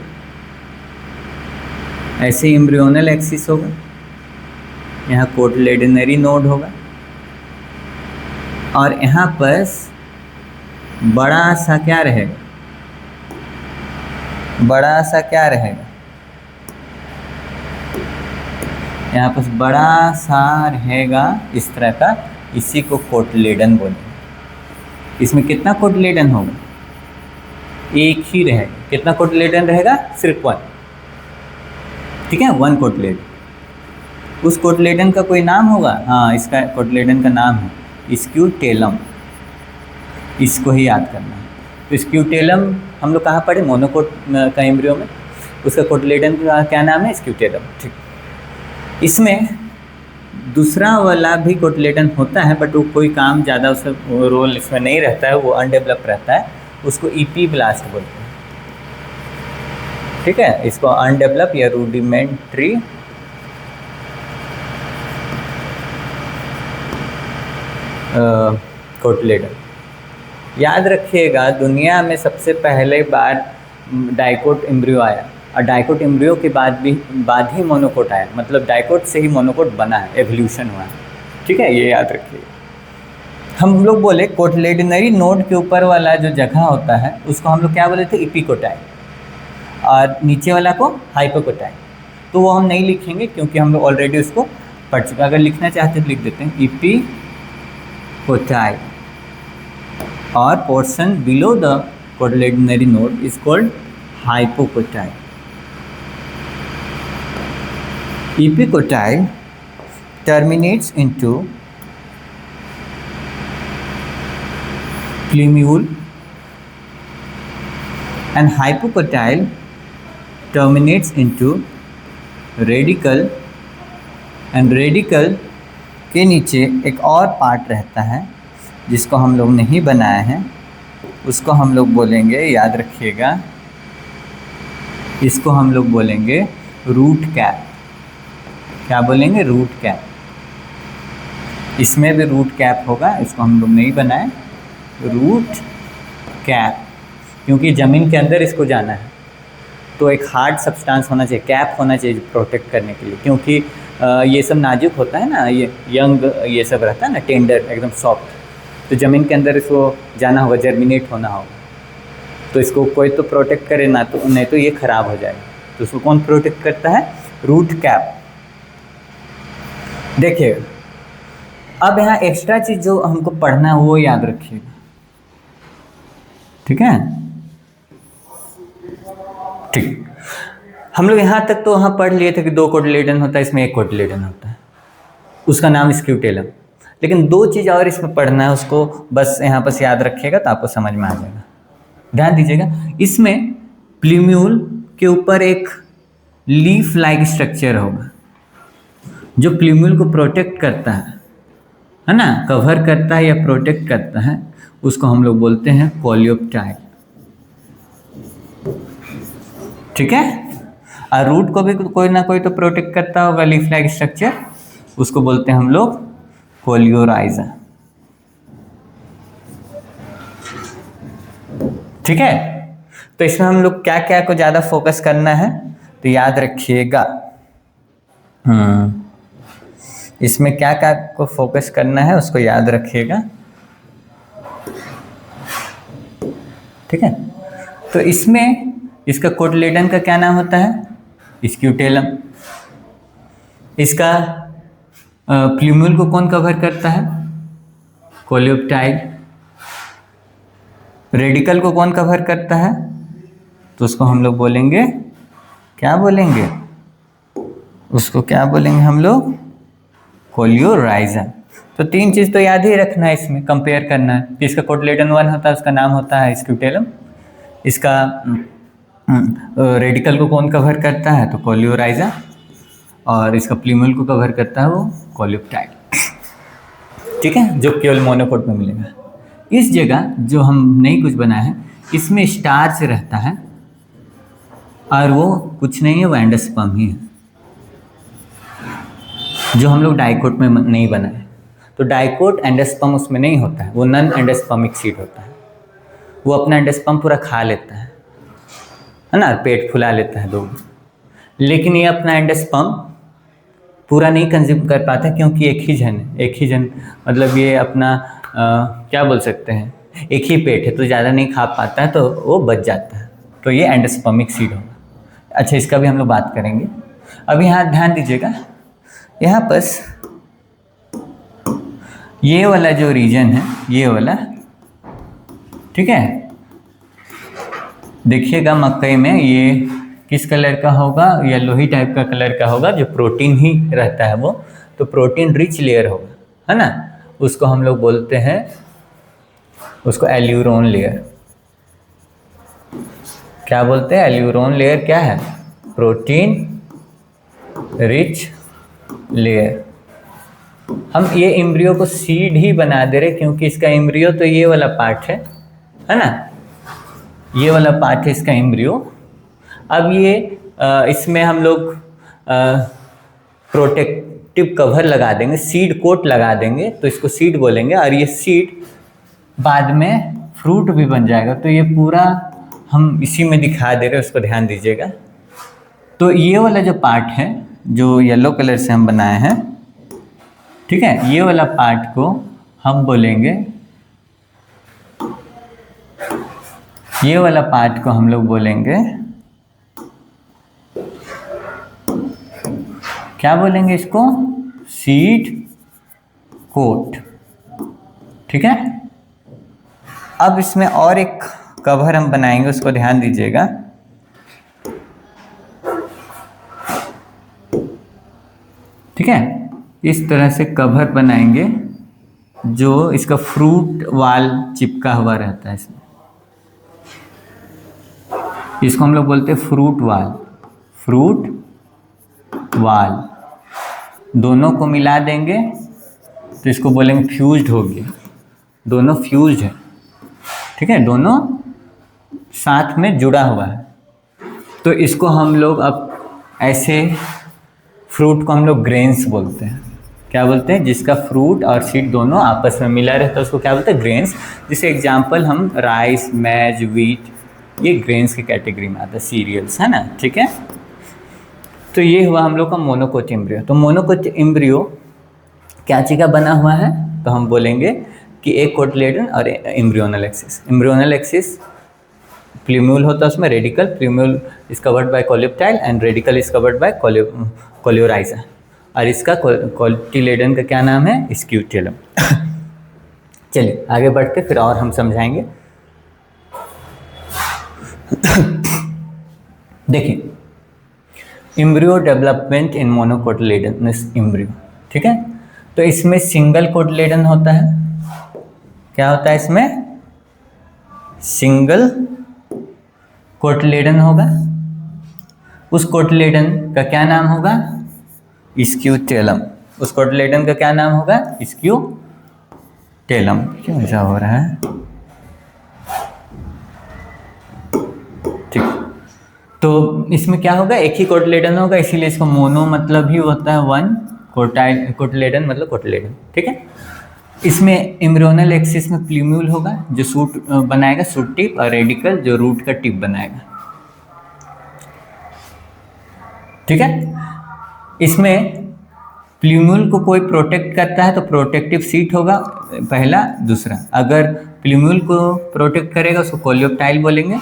ऐसे एम्ब्रियोनल एक्सिस होगा, यहाँ कोटिलेडनरी नोड होगा और यहाँ पर बड़ा सा क्या रहेगा, बड़ा सा क्या रहेगा, यहाँ पर बड़ा सा रहेगा इस तरह का, इसी को कोटलेडन बोलेंगे। इसमें कितना कोटलेडन होगा, एक ही रहेगा। कितना कोटलेडन रहेगा, सिर्फ 1, ठीक है, 1 कोटलेडन। उस कोटलेडन का कोई नाम होगा, हाँ इसका कोटलेडन का नाम है स्क्यूटेलम, इसको ही याद करना है। तो स्क्यूटेलम हम लोग कहाँ पढ़े, मोनोकोट का एम्ब्रियो में, उसका कोटलेडन का क्या नाम है, स्क्यूटेलम, ठीक। इसमें दूसरा वाला भी कोटलेडन होता है, बट वो कोई काम ज़्यादा उसका रोल इसमें नहीं रहता है, वो अनडेवलप रहता है, उसको इपीब्लास्ट बोलते हैं, ठीक है। इसको अनडेवलप या रूडिमेंट्री कोटलेडन। याद रखिएगा, दुनिया में सबसे पहले बार डाइकोट एम्ब्रियो आया, और डाइकोट एम्ब्रियो के बाद ही मोनोकोट आया, मतलब डाइकोट से ही मोनोकोट बना है, एवोल्यूशन हुआ है, ठीक है, ये याद रखिए। हम लोग बोले कोटलेडनरी नोड के ऊपर वाला जो जगह होता है उसको हम लोग क्या बोले थे, इपिकोटाइल, और नीचे वाला को हाइपोकोटाइल। तो वो हम नहीं लिखेंगे क्योंकि हम लोग ऑलरेडी उसको पढ़ चुके। अगर लिखना चाहते तो लिख देते हैं इपिकोटाइल, और portion below the cotyledonary node is called hypocotyl. Epicotyle terminates into plumule, and hypocotyle terminates into radicle, and radicle के नीचे एक और पार्ट रहता है जिसको हम लोग नहीं बनाए हैं, उसको हम लोग बोलेंगे, याद रखिएगा, इसको हम लोग बोलेंगे रूट कैप। क्या बोलेंगे, रूट कैप। इसमें भी रूट कैप होगा, इसको हम लोग नहीं बनाए, रूट कैप, क्योंकि ज़मीन के अंदर इसको जाना है तो एक हार्ड सब्सटेंस होना चाहिए, कैप होना चाहिए प्रोटेक्ट करने के लिए, क्योंकि ये सब नाजुक होता है ना, ये यंग ये सब रहता है ना, टेंडर एकदम सॉफ्ट, तो ज़मीन के अंदर इसको जाना होगा, जर्मिनेट होना होगा, तो इसको कोई तो प्रोटेक्ट करे ना, तो नहीं तो ये ख़राब हो जाएगा। तो उसको कौन प्रोटेक्ट करता है, रूट कैप। देखिए अब यहाँ एक्स्ट्रा चीज़ जो हमको पढ़ना है वो याद रखिएगा, ठीक है, ठीक। हम लोग यहाँ तक तो वहाँ पढ़ लिए थे कि 2 कोटलेडन होता है, इसमें 1 कोटलेडन होता है, उसका नाम स्क्यूटेलम। लेकिन 2 चीज़ और इसमें पढ़ना है, उसको बस यहाँ पर याद रखिएगा तो आपको समझ में आ जाएगा। ध्यान दीजिएगा, इसमें प्ल्यूम्यूल के ऊपर एक लीफ लाइक स्ट्रक्चर होगा जो प्ल्यूम्यूल को प्रोटेक्ट करता है ना, कवर करता है या प्रोटेक्ट करता है, उसको हम लोग बोलते हैं कोलियोप्टाइल, ठीक है। और रूट को भी कोई ना कोई तो प्रोटेक्ट करता होगा, लीफ लाइक स्ट्रक्चर, उसको बोलते हैं हम लोग कोलियोराइजा, ठीक है। तो इसमें हम लोग क्या क्या को ज़्यादा फोकस करना है तो याद रखिएगा, इसमें क्या क्या को फोकस करना है उसको याद रखिएगा, ठीक है। तो इसमें इसका कोटलेडन का क्या नाम होता है, स्क्यूटेलम। इसका प्ल्यूम्यूल को कौन कवर करता है, कोलियोप्टाइल। रेडिकल को कौन कवर करता है, तो उसको हम लोग बोलेंगे, क्या बोलेंगे, उसको क्या बोलेंगे हम लोग, कोलियोराइजा। तो 3 चीज़ तो याद ही रखना है, इसमें कंपेयर करना है। इसका कोटलेडन 1 होता है, उसका नाम होता है स्क्यूटेलम। इसका रेडिकल को कौन कवर करता है, तो कोलियोराइजा, और इसका प्ल्यूम्यूल को कवर करता है वो कोलियोप्टाइल, ठीक है, जो केवल मोनोकोट में मिलेगा। इस जगह जो हम नहीं कुछ बनाए हैं, इसमें स्टार्च रहता है, और वो कुछ नहीं है, वो एंडोस्पर्म ही है, जो हम लोग डाइकोट में नहीं बनाए। तो डाइकोट एंडोस्पर्म उसमें नहीं होता है, वो नॉन एंडोस्पर्मिक सीड होता है, वो अपना एंडोस्पर्म पूरा खा लेता है ना, पेट फुला लेता है 2। लेकिन ये अपना एंडोस्पर्म पूरा नहीं कंज्यूम कर पाता क्योंकि एक ही जन मतलब ये अपना क्या बोल सकते हैं, एक ही पेट है, तो ज़्यादा नहीं खा पाता है, तो वो बच जाता है, तो ये एंडोस्पर्मिक सीड होगा। अच्छा, इसका भी हम लोग बात करेंगे। अब यहाँ ध्यान दीजिएगा, यहाँ बस ये वाला जो रीजन है, ये वाला, ठीक है, देखिएगा मकई में ये किस कलर का होगा, येलोही टाइप का कलर का होगा, जो प्रोटीन ही रहता है वो, तो प्रोटीन रिच लेयर होगा, है ना। उसको हम लोग बोलते हैं, उसको एल्यूरोन लेयर। क्या बोलते हैं? एल्यूरोन लेयर क्या है? Protein rich layer. हम ये एम्ब्रियो को सीड ही बना दे रहे क्योंकि इसका एम्ब्रियो तो ये वाला पार्ट है ना, ये वाला पार्ट है इसका एम्ब्रियो। अब ये इसमें हम लोग प्रोटेक्टिव कवर लगा देंगे, सीड कोट लगा देंगे, तो इसको सीड बोलेंगे। और ये सीड बाद में फ्रूट भी बन जाएगा। तो ये पूरा हम इसी में दिखा दे रहे हैं, उसको ध्यान दीजिएगा। तो ये वाला जो पार्ट है जो येलो कलर से हम बनाए हैं, ठीक है, ये वाला पार्ट को हम बोलेंगे, ये वाला पार्ट को हम लोग बोलेंगे, क्या बोलेंगे इसको? सीड कोट, ठीक है। अब इसमें और एक कवर हम बनाएंगे, उसको ध्यान दीजिएगा। ठीक है, इस तरह से कवर बनाएंगे जो इसका फ्रूट वाल चिपका हुआ रहता है इसमें। इसको हम लोग बोलते हैं फ्रूट वाल। फ्रूट वाल दोनों को मिला देंगे तो इसको बोलेंगे फ्यूज्ड हो गया। दोनों फ्यूज्ड है, ठीक है, दोनों साथ में जुड़ा हुआ है। तो इसको हम लोग अब ऐसे फ्रूट को हम लोग ग्रेन्स बोलते हैं। क्या बोलते हैं? जिसका फ्रूट और सीड दोनों आपस में मिला रहता है उसको क्या बोलते हैं? ग्रेन्स। जैसे एग्जांपल हम राइस, मैज, वीट, ये ग्रेन्स की कैटेगरी में आता है, सीरियल्स, है ना, ठीक है। तो ये हुआ हम लोग का मोनोकोट एम्ब्रियो। तो मोनोकोट एम्ब्रियो क्या चीज़ का बना हुआ है? तो हम बोलेंगे कि एक कोटिलेडन और embryonal axis. Embryonal axis plumule होता है, उसमें radical, plumule is covered by coleoptile and radical is covered by coleorhiza. और इसका कोटिलेडन का क्या नाम है? स्क्यूटेलम। चलिए आगे बढ़ते फिर और हम समझाएंगे। देखिए, एम्ब्रियो डेवलपमेंट इन मोनोकोटिलेडनस एम्ब्रियो, ठीक है। तो इसमें सिंगल कोटिलेडन होता है। क्या होता है इसमें? सिंगल कोटिलेडन होगा। उस कोटिलेडन का क्या नाम होगा? स्क्यूटेलम। उस कोटिलेडन का क्या नाम होगा? स्क्यूटेलम। क्यों ऐसा हो रहा है? ठीक, तो इसमें क्या होगा? एक ही कोटिलेडन होगा, इसीलिए इसको मोनो मतलब ही होता है वन, कोटिलेडन मतलब कोटिलेडन, ठीक है। इसमें एम्ब्रियोनल एक्सिस में प्ल्यूम्यूल होगा जो सूट बनाएगा, सूट टिप, और रेडिकल जो रूट का टिप बनाएगा, ठीक है। इसमें प्ल्यूम्यूल को कोई प्रोटेक्ट करता है तो प्रोटेक्टिव सीट होगा पहला। दूसरा, अगर प्ल्यूम्यूल को प्रोटेक्ट करेगा उसको कोलियोप्टाइल बोलेंगे,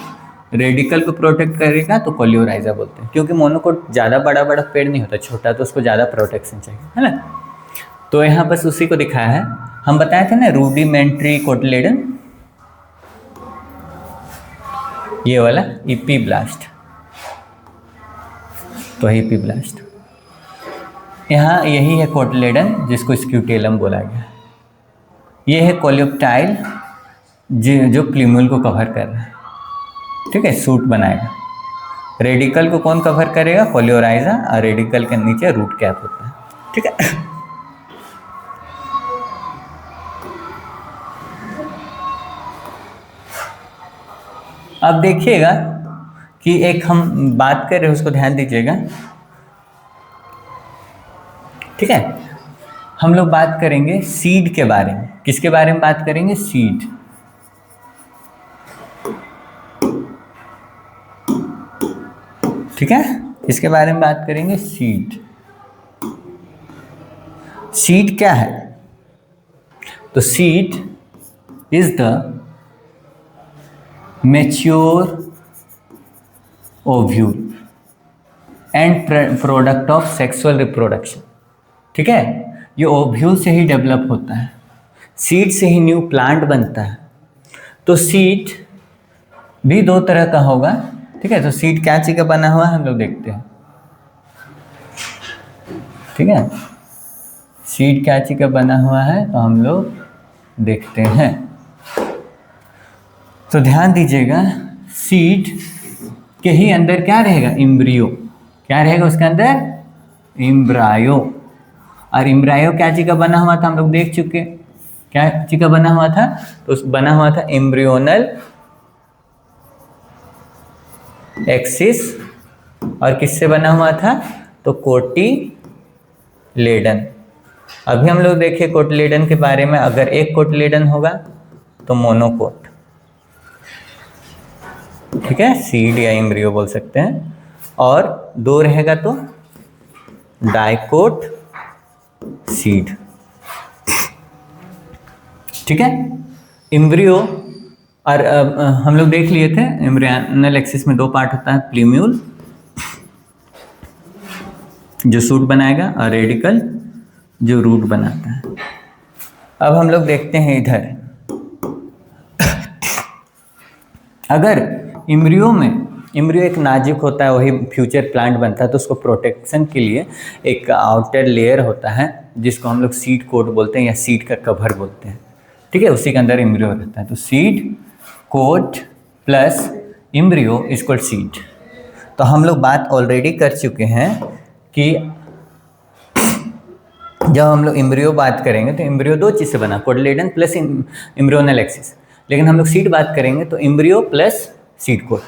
रेडिकल को प्रोटेक्ट करेगा तो कोलियोराइजा बोलते हैं। क्योंकि मोनोकोट ज़्यादा बड़ा बड़ा पेड़ नहीं होता, छोटा, तो उसको ज़्यादा प्रोटेक्शन चाहिए, है ना। तो यहाँ बस उसी को दिखाया है। हम बताए थे ना रूडिमेंट्री कोटिलेडन, ये वाला इपीब्लास्ट, तो इपीब्लास्ट यहाँ यही है कोटिलेडन जिसको स्क्यूटेलम बोला गया। ये है कोलियोप्टाइल जो प्ल्यूम्यूल को कवर कर रहा है, ठीक है, सूट बनाएगा। रेडिकल को कौन कवर करेगा? कोलियोराइजा, और रेडिकल के नीचे रूट कैप होता है, ठीक है। अब देखिएगा कि एक हम बात कर रहे हैं, उसको ध्यान दीजिएगा, ठीक है। हम लोग बात करेंगे सीड के बारे में। किसके बारे में बात करेंगे? सीड। ठीक है, इसके बारे में बात करेंगे, सीड। सीड क्या है? तो seed is the mature ovule and product of sexual reproduction. ठीक है, ये ओव्यूल से ही डेवलप होता है, सीड से ही न्यू प्लांट बनता है। तो सीड भी दो तरह का होगा। ठीक है, तो सीड क्या चीज़ का बना हुआ है हम लोग देखते हैं। ठीक है, सीड क्या चीज़ का बना हुआ है तो हम लोग देखते हैं। तो ध्यान दीजिएगा, सीड के ही अंदर क्या रहेगा, इम्ब्रियो। क्या रहेगा उसके अंदर, इम्ब्रायो। और इम्ब्रायो क्या चीज़ का बना हुआ था हम लोग देख चुके, क्या चीज़ का बना हुआ था, तो बना हुआ था एम्ब्रियोनल एक्सिस। और किससे बना हुआ था, तो कोटिलेडन। अभी हम लोग देखे कोटिलेडन के बारे में, अगर एक कोटिलेडन होगा तो मोनोकोट। ठीक है, सीड या एम्ब्रियो बोल सकते हैं। और दो रहेगा तो डाइकोट सीड। ठीक है, एम्ब्रियो और हम लोग देख लिए थे एम्ब्रियोनल एक्सिस में दो पार्ट होता है, प्लीम्यूल जो सूट बनाएगा और रेडिकल जो रूट बनाता है। अब हम लोग देखते हैं इधर, अगर एम्ब्रियो में, एम्ब्रियो एक नाजुक होता है, वही फ्यूचर प्लांट बनता है, तो उसको प्रोटेक्शन के लिए एक आउटर लेयर होता है जिसको हम लोग सीड कोट बोलते हैं या सीड का कवर बोलते हैं। ठीक है, उसी के अंदर एम्ब्रियो रहता है। तो seed coat plus embryo is called seed. तो हम लोग बात ऑलरेडी कर चुके हैं कि जब हम लोग एम्ब्रियो बात करेंगे तो एम्ब्रियो दो चीज़ से बना, कोटिलेडन प्लस एम्ब्रियोनल एक्सिस। लेकिन हम लोग सीड बात करेंगे तो embryo plus seed coat.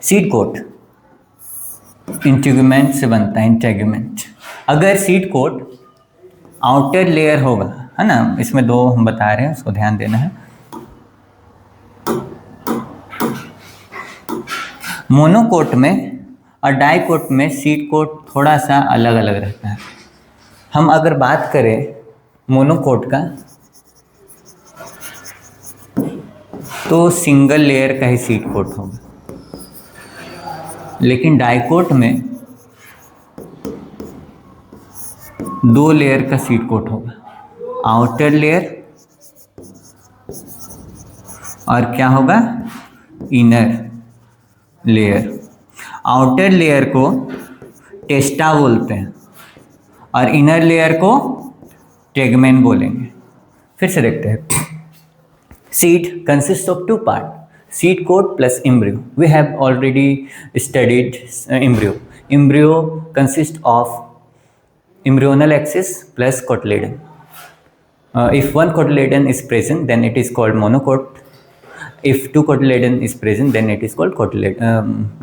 Seed coat integument से बनता है, इंटीग्यूमेंट। अगर सीड कोट आउटर लेयर होगा, है ना, इसमें दो हम बता रहे हैं, उसको ध्यान देना है। मोनोकोट में और डाइकोट में सीड कोट थोड़ा सा अलग अलग रहता है। हम अगर बात करें मोनोकोट का तो सिंगल लेयर का ही सीड कोट होगा, लेकिन डाइकोट में दो लेयर का सीड कोट होगा, आउटर लेयर और क्या होगा, इनर लेयर। आउटर लेयर को टेस्टा बोलते हैं और इनर लेयर को टेगमेन बोलेंगे। फिर से देखते हैं, seed consist of two part, seed coat plus embryo. We have already studied embryo. Embryo consist of embryonal axis plus cotyledon. If one cotyledon is present, then it is called monocot. If two cotyledon is present, then it is called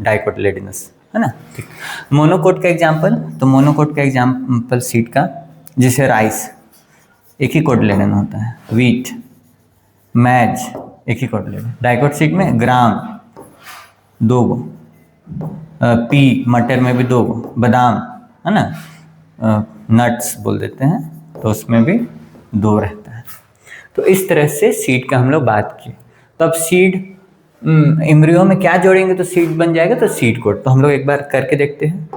dicotyledonous, है ना। ठीक, monocot का example, तो monocot का example seed का, जैसे rice एक ही cotyledon होता है, वीट, मैज एक ही कोटिलेडन। डाइकोट सीड में ग्राम दो गो, पी मटर में भी दो गो, बादाम, है ना, नट्स बोल देते हैं, तो उसमें भी दो रहता है। तो इस तरह से सीड का हम लोग बात किए। तो अब सीड एम्ब्रियो में क्या जोड़ेंगे तो सीड बन जाएगा, तो सीड कोट। तो हम लोग एक बार करके देखते हैं।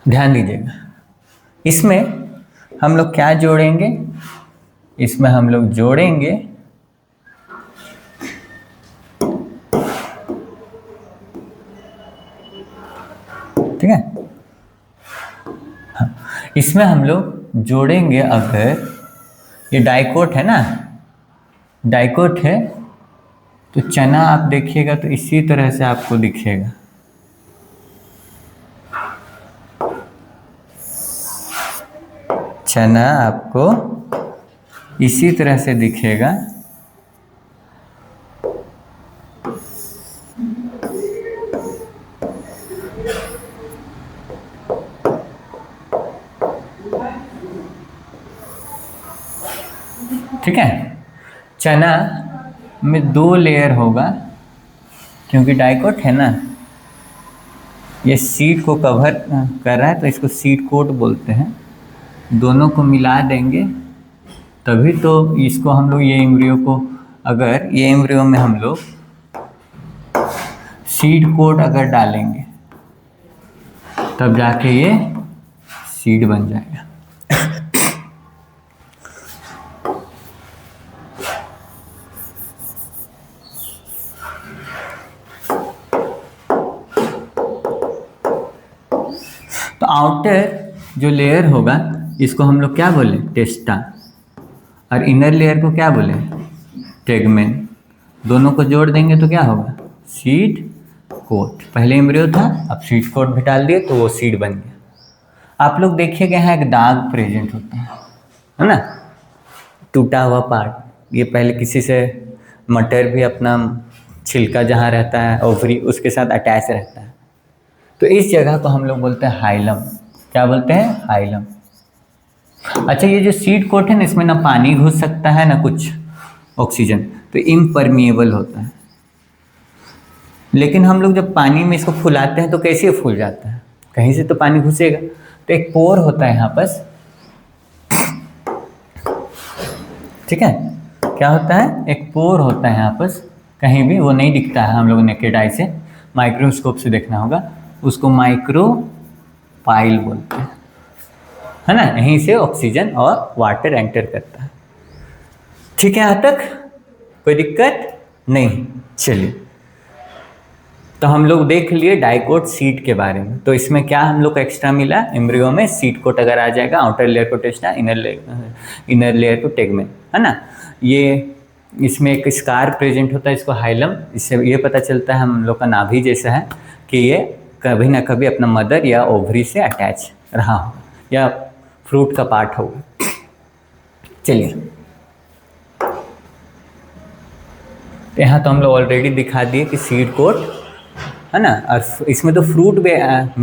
ध्यान दीजिएगा, इसमें हम लोग क्या जोड़ेंगे, इसमें हम लोग जोड़ेंगे ठीक है, हाँ, इसमें हम लोग जोड़ेंगे, अगर ये डाइकोट है ना, डाइकोट है तो चना आप देखिएगा तो इसी तरह से आपको दिखेगा। चना आपको इसी तरह से दिखेगा। ठीक है, चना में दो लेयर होगा, क्योंकि डाइकोट है ना, ये सीड को कवर कर रहा है, तो इसको सीड कोट बोलते हैं। दोनों को मिला देंगे तभी तो इसको हम लोग ये एम्ब्रियो को अगर ये एम्ब्रियो में हम लोग सीड कोट अगर डालेंगे तब जाके ये सीड बन जाएगा। तो आउटर जो लेयर होगा इसको हम लोग क्या बोले, टेस्टा, और इनर लेयर को क्या बोले, टेगमेन। दोनों को जोड़ देंगे तो क्या होगा, सीड कोट। पहले एम्ब्रियो था, अब सीड कोट भी डाल दिए तो वो सीड बन गया। आप लोग देखिएगा यहाँ एक दाग प्रेजेंट होता है ना, टूटा हुआ पार्ट। ये पहले किसी से मटर भी अपना छिलका जहाँ रहता है ओवरी उसके साथ अटैच रहता है, तो इस जगह को हम लोग बोलते हैं हाइलम। क्या बोलते हैं, हाइलम। अच्छा, ये जो सीड कोट है ना, इसमें ना पानी घुस सकता है ना कुछ ऑक्सीजन, तो इम्परमिएबल होता है। लेकिन हम लोग जब पानी में इसको फुलाते हैं तो कैसे फूल जाता है, कहीं से तो पानी घुसेगा। तो एक पोर होता है यहाँ पर, ठीक है, क्या होता है, एक पोर होता है यहाँ पर, कहीं भी वो नहीं दिखता है, हम लोग नेकेड आई से, माइक्रोस्कोप से देखना होगा। उसको माइक्रोपाइल बोलते हैं, है ना। यहीं से ऑक्सीजन और वाटर एंटर करता है। ठीक है, यहाँ तक कोई दिक्कत नहीं। चलिए, तो हम लोग देख लिए डाइकोट सीड के बारे में। तो इसमें क्या हम लोग को एक्स्ट्रा मिला, एम्ब्रियो में सीड कोट अगर आ जाएगा, आउटर लेयर को टेस्टा, इनर लेयर को टेगमेन, है ना। ये इसमें एक स्कार प्रेजेंट होता है, इसको हाइलम। इससे ये पता चलता है हम लोग का नाभि जैसा है कि ये कभी ना कभी अपना मदर या ओवरी से अटैच रहा हो या फ्रूट का पार्ट होगा। चलिए, यहाँ तो हम लोग ऑलरेडी दिखा दिए कि सीड कोट, है ना, और इसमें तो फ्रूट भी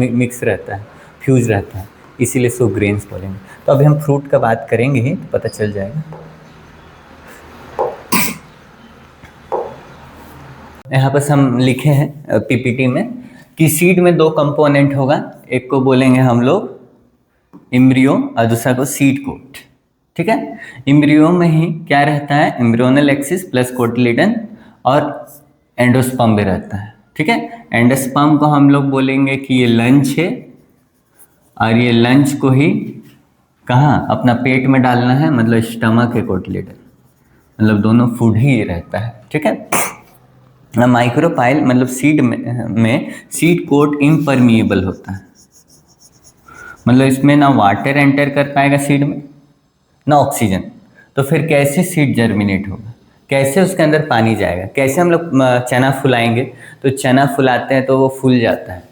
मिक्स रहता है, फ्यूज रहता है, इसीलिए इसको ग्रेन्स बोलेंगे। तो अभी हम फ्रूट का बात करेंगे ही, तो पता चल जाएगा। यहाँ पर हम लिखे हैं पीपीटी में कि सीड में दो कंपोनेंट होगा, एक को बोलेंगे हम लोग एम्ब्रियो और दूसरा को सीड कोट। ठीक है, एम्ब्रियो में ही क्या रहता है, एम्ब्रियोनल एक्सिस प्लस कोटिलेडन और एंडोस्पर्म भी रहता है। ठीक है, एंडोस्पर्म को हम लोग बोलेंगे कि ये लंच है, और ये लंच को ही कहाँ, अपना पेट में डालना है, मतलब स्टमक है कोटिलेडन, मतलब दोनों फूड ही रहता है। ठीक है, माइक्रोपाइल मतलब सीड में सीड कोट इम्परमिएबल होता है, मतलब इसमें ना वाटर एंटर कर पाएगा सीड में, ना ऑक्सीजन। तो फिर कैसे सीड जर्मिनेट होगा, कैसे उसके अंदर पानी जाएगा। कैसे हम लोग चना फुलाएंगे, तो चना फुलाते हैं तो वो फूल जाता है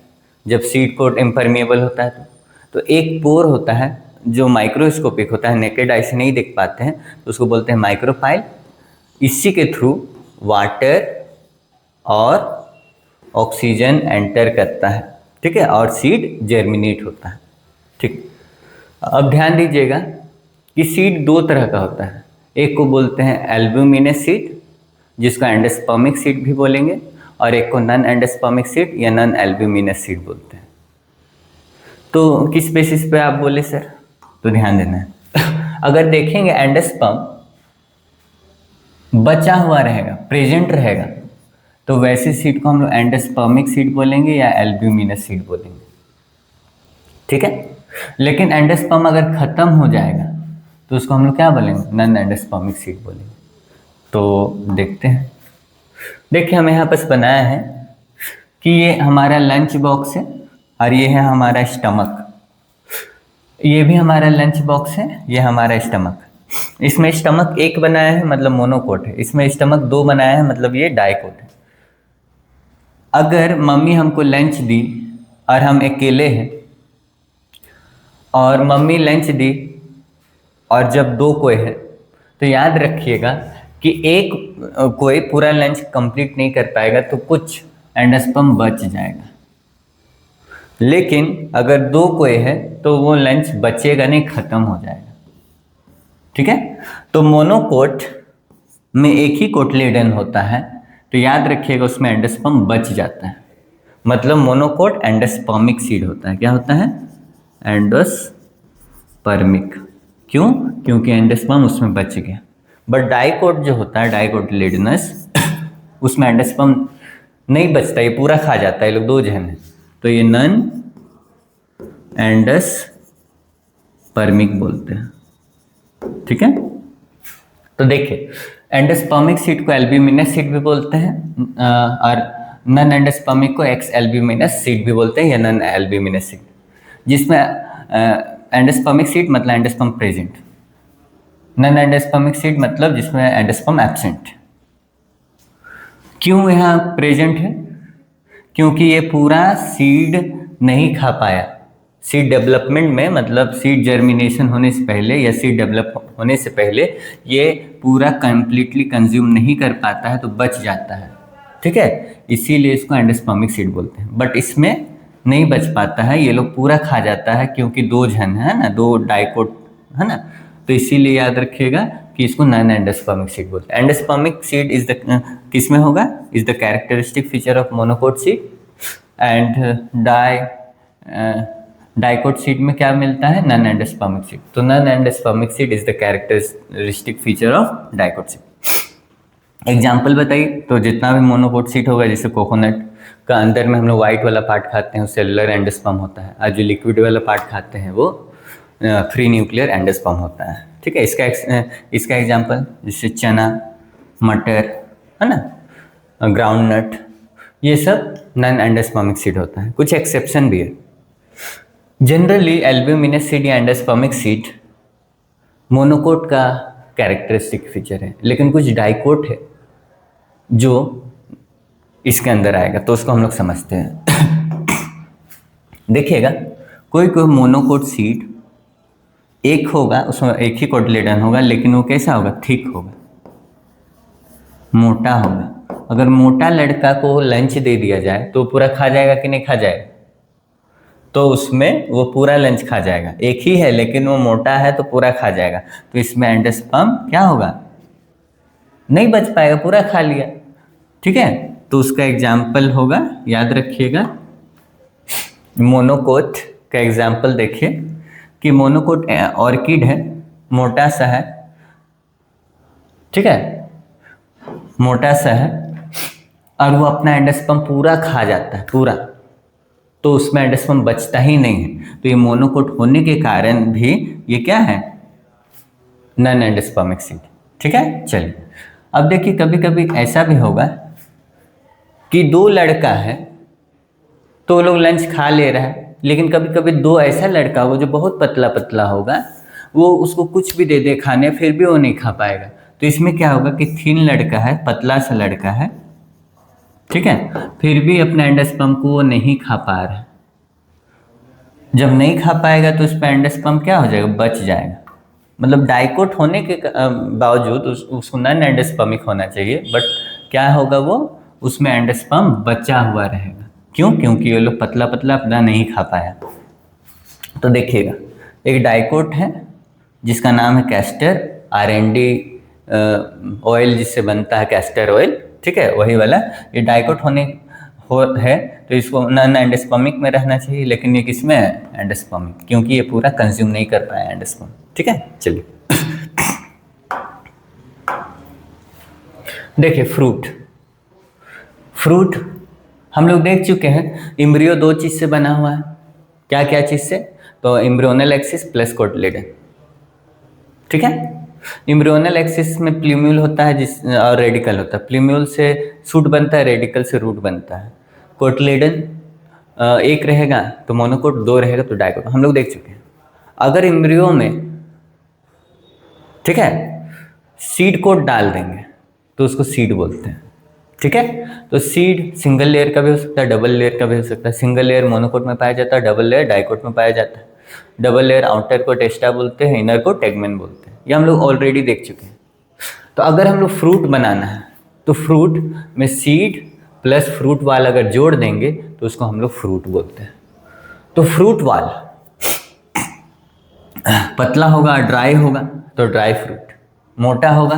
जब सीड कोट इम्परमिएबल होता है। तो एक पोर होता है जो माइक्रोस्कोपिक होता है, नेकेड आई से नहीं देख पाते हैं, तो उसको बोलते हैं माइक्रोपाइल। इसी के थ्रू वाटर और ऑक्सीजन एंटर करता है। ठीक है, और सीड जर्मिनेट होता है। ठीक, अब ध्यान दीजिएगा कि सीड दो तरह का होता है। एक को बोलते हैं एल्ब्यूमिनस सीड, जिसको एंडोस्पर्मिक सीड भी बोलेंगे, और एक को नॉन एंडोस्पर्मिक सीड या नॉन एल्ब्यूमिनस सीड बोलते हैं। तो किस बेसिस पे आप बोले सर, तो ध्यान देना है। अगर देखेंगे एंडोस्पर्म बचा हुआ रहेगा, प्रेजेंट रहेगा, तो वैसे सीड को हम लोग एंडोस्पर्मिक सीड बोलेंगे या एल्ब्यूमिनस सीड बोलेंगे। ठीक है, लेकिन एंडोस्पर्म अगर खत्म हो जाएगा तो उसको हम लोग क्या बोलेंगे, नॉन एंडोस्पर्मिक सीड बोलेंगे। तो देखते हैं, देखिए हमें यहाँ पर बनाया है कि ये हमारा लंच बॉक्स है और ये है हमारा स्टमक। ये भी हमारा लंच बॉक्स है, ये हमारा स्टमक। इसमें स्टमक एक बनाया है मतलब मोनोकोट है, इसमें स्टमक दो बनाया है मतलब ये डाइकोट है। अगर मम्मी हमको लंच दी और हम अकेले हैं, और मम्मी लंच दी और जब दो कोई है, तो याद रखिएगा कि एक कोई पूरा लंच कंप्लीट नहीं कर पाएगा तो कुछ एंडोस्पर्म बच जाएगा। लेकिन अगर दो कोई है तो वो लंच बचेगा नहीं, खत्म हो जाएगा। ठीक है, तो मोनोकोट में एक ही कोटिलेडन होता है, तो याद रखिएगा उसमें एंडोस्पर्म बच जाता है, मतलब मोनोकोट एंडोस्पर्मिक सीड होता है। क्या होता है, एंडोस्पर्मिक। क्यों, क्योंकि एंडोस्पर्म उसमें बच गया। बट डाइकोट जो होता है, डाइकोटिलेडोनस, उसमें एंडोस्पर्म नहीं बचता, ये पूरा खा जाता है। ये लोग दो जन है, तो ये नन एंडोस्पर्मिक बोलते हैं, ठीक है। तो देखिए, एंडोस्पर्मिक सीड को एल्ब्यूमिनस सीड भी बोलते हैं, और नन एंडोस्पर्मिक को एक्स एल्ब्यूमिनस सीड भी बोलते हैं, या नन एल्ब्यूमिनस सीड, जिसमें एंडोस्पर्मिक सीड मतलब endosperm present, non endospermic seed मतलब जिसमें एंडोस्पर्म एब्सेंट। क्यों यहाँ प्रेजेंट है? क्योंकि ये पूरा सीड नहीं खा पाया। सीड डेवलपमेंट में, मतलब सीड जर्मिनेशन होने से पहले या सीड डेवलप होने से पहले ये पूरा कंप्लीटली कंज्यूम नहीं कर पाता है, तो बच जाता है, ठीक है। इसीलिए इसको एंडोस्पर्मिक सीड बोलते हैं। बट इसमें नहीं बच पाता है, ये लोग पूरा खा जाता है, क्योंकि दो जन है ना, दो डाइकोट है ना, तो इसीलिए याद रखिएगा कि इसको नॉन एंडोस्पर्मिक सीड बोलते हैं। एंडोस्पर्मिक सीड इज द किस में होगा? Is the characteristic feature of monocot seed. And dicot seed में क्या मिलता है? Non endospermic seed. तो non endospermic seed is the characteristic feature of dicot seed. Example बताइए। तो जितना भी मोनोकोट सीड होगा, जैसे कोकोनट का अंदर में हम लोग व्हाइट वाला पार्ट खाते हैं, वो सेलुलर एंडोस्पर्म होता है, और जो लिक्विड वाला पार्ट खाते हैं वो फ्री न्यूक्लियर एंडोस्पर्म होता है, ठीक है। इसका एग्जाम्पल जैसे चना, मटर है ना, ग्राउंड नट, ये सब नॉन एंडोस्पर्मिक सीड होता है। कुछ एक्सेप्शन भी है। जनरली एल्ब्यूमिनस सीड या एंडोस्पर्मिक सीड मोनोकोट का कैरेक्टरिस्टिक फीचर है, लेकिन कुछ डाइकोट है जो इसके अंदर आएगा, तो उसको हम लोग समझते हैं। देखिएगा, कोई कोई मोनोकोट सीड एक होगा, उसमें एक ही कोटिलेडन होगा, लेकिन वो कैसा होगा? थिक होगा, मोटा होगा। अगर मोटा लड़का को लंच दे दिया जाए तो पूरा खा जाएगा कि नहीं खा जाएगा? तो उसमें वो पूरा लंच खा जाएगा। एक ही है लेकिन वो मोटा है तो पूरा खा जाएगा, तो इसमें एंडोस्पर्म क्या होगा? नहीं बच पाएगा, पूरा खा लिया, ठीक है। तो उसका एग्जाम्पल होगा, याद रखिएगा, मोनोकोट का एग्जाम्पल देखिए कि मोनोकोट ऑर्किड है, मोटा सा है, ठीक है, मोटा सा है, और वो अपना एंडोस्पर्म पूरा खा जाता है, पूरा, तो उसमें एंडोस्पर्म बचता ही नहीं है। तो ये मोनोकोट होने के कारण भी ये क्या है? नॉन एंडोस्पर्मिक सीड, ठीक है। चलिए, अब देखिए, कभी कभी ऐसा भी होगा कि दो लड़का है तो वो लोग लंच खा ले रहा है, लेकिन कभी कभी दो ऐसा लड़का होगा जो बहुत पतला पतला होगा, वो उसको कुछ भी दे दे खाने, फिर भी वो नहीं खा पाएगा। तो इसमें क्या होगा कि थिन लड़का है, पतला सा लड़का है, ठीक है, फिर भी अपने एंडोस्पर्म को वो नहीं खा पा रहा है। जब नहीं खा पाएगा तो उस पर एंडोस्पर्म क्या हो जाएगा? बच जाएगा। मतलब डाइकोट होने के बावजूद उसको नॉन एंडोस्पर्मिक होना चाहिए, बट क्या होगा? वो उसमें एंडोस्पर्म बचा हुआ रहेगा। क्यों? क्योंकि ये लोग पतला पतला अपना नहीं खा पाया। तो देखिएगा, एक डाइकोट है जिसका नाम है कैस्टर R&D ऑयल, जिससे बनता है कैस्टर ऑयल, ठीक है, वही वाला। ये डाइकोट है तो इसको नॉन एंडोस्पर्मिक में रहना चाहिए, लेकिन ये किसमें है? एंडोस्पर्मिक, क्योंकि ये पूरा कंज्यूम नहीं कर पाया एंडोस्पर्म, ठीक है। चलिए देखिए, फ्रूट हम लोग देख चुके हैं। एम्ब्रियो दो चीज से बना हुआ है, क्या क्या चीज से? तो एम्ब्रियोनल एक्सिस प्लस कोटिलेडन, ठीक है। एम्ब्रियोनल एक्सिस में प्ल्यूम्यूल होता है और रेडिकल होता है। प्ल्यूम्यूल से शूट बनता है, रेडिकल से रूट बनता है। कोटिलेडन एक रहेगा तो मोनोकोट, दो रहेगा तो डाइकोट, हम लोग देख चुके हैं। अगर एम्ब्रियो में, ठीक है, सीड कोट डाल देंगे तो उसको सीड बोलते हैं, ठीक है। तो सीड सिंगल लेयर का भी हो सकता है, डबल लेयर का भी हो सकता है। सिंगल लेयर मोनोकोट में पाया जाता है, डबल लेयर डाइकोट में पाया जाता है। डबल लेयर आउटर को टेस्टा बोलते हैं, इनर को टेगमेन बोलते हैं। ये हम लोग ऑलरेडी देख चुके हैं। तो अगर हम लोग फ्रूट बनाना है तो फ्रूट में सीड प्लस फ्रूट वाल अगर जोड़ देंगे तो उसको हम लोग फ्रूट बोलते हैं। तो फ्रूट वाल पतला होगा, ड्राई होगा तो ड्राई फ्रूट, मोटा होगा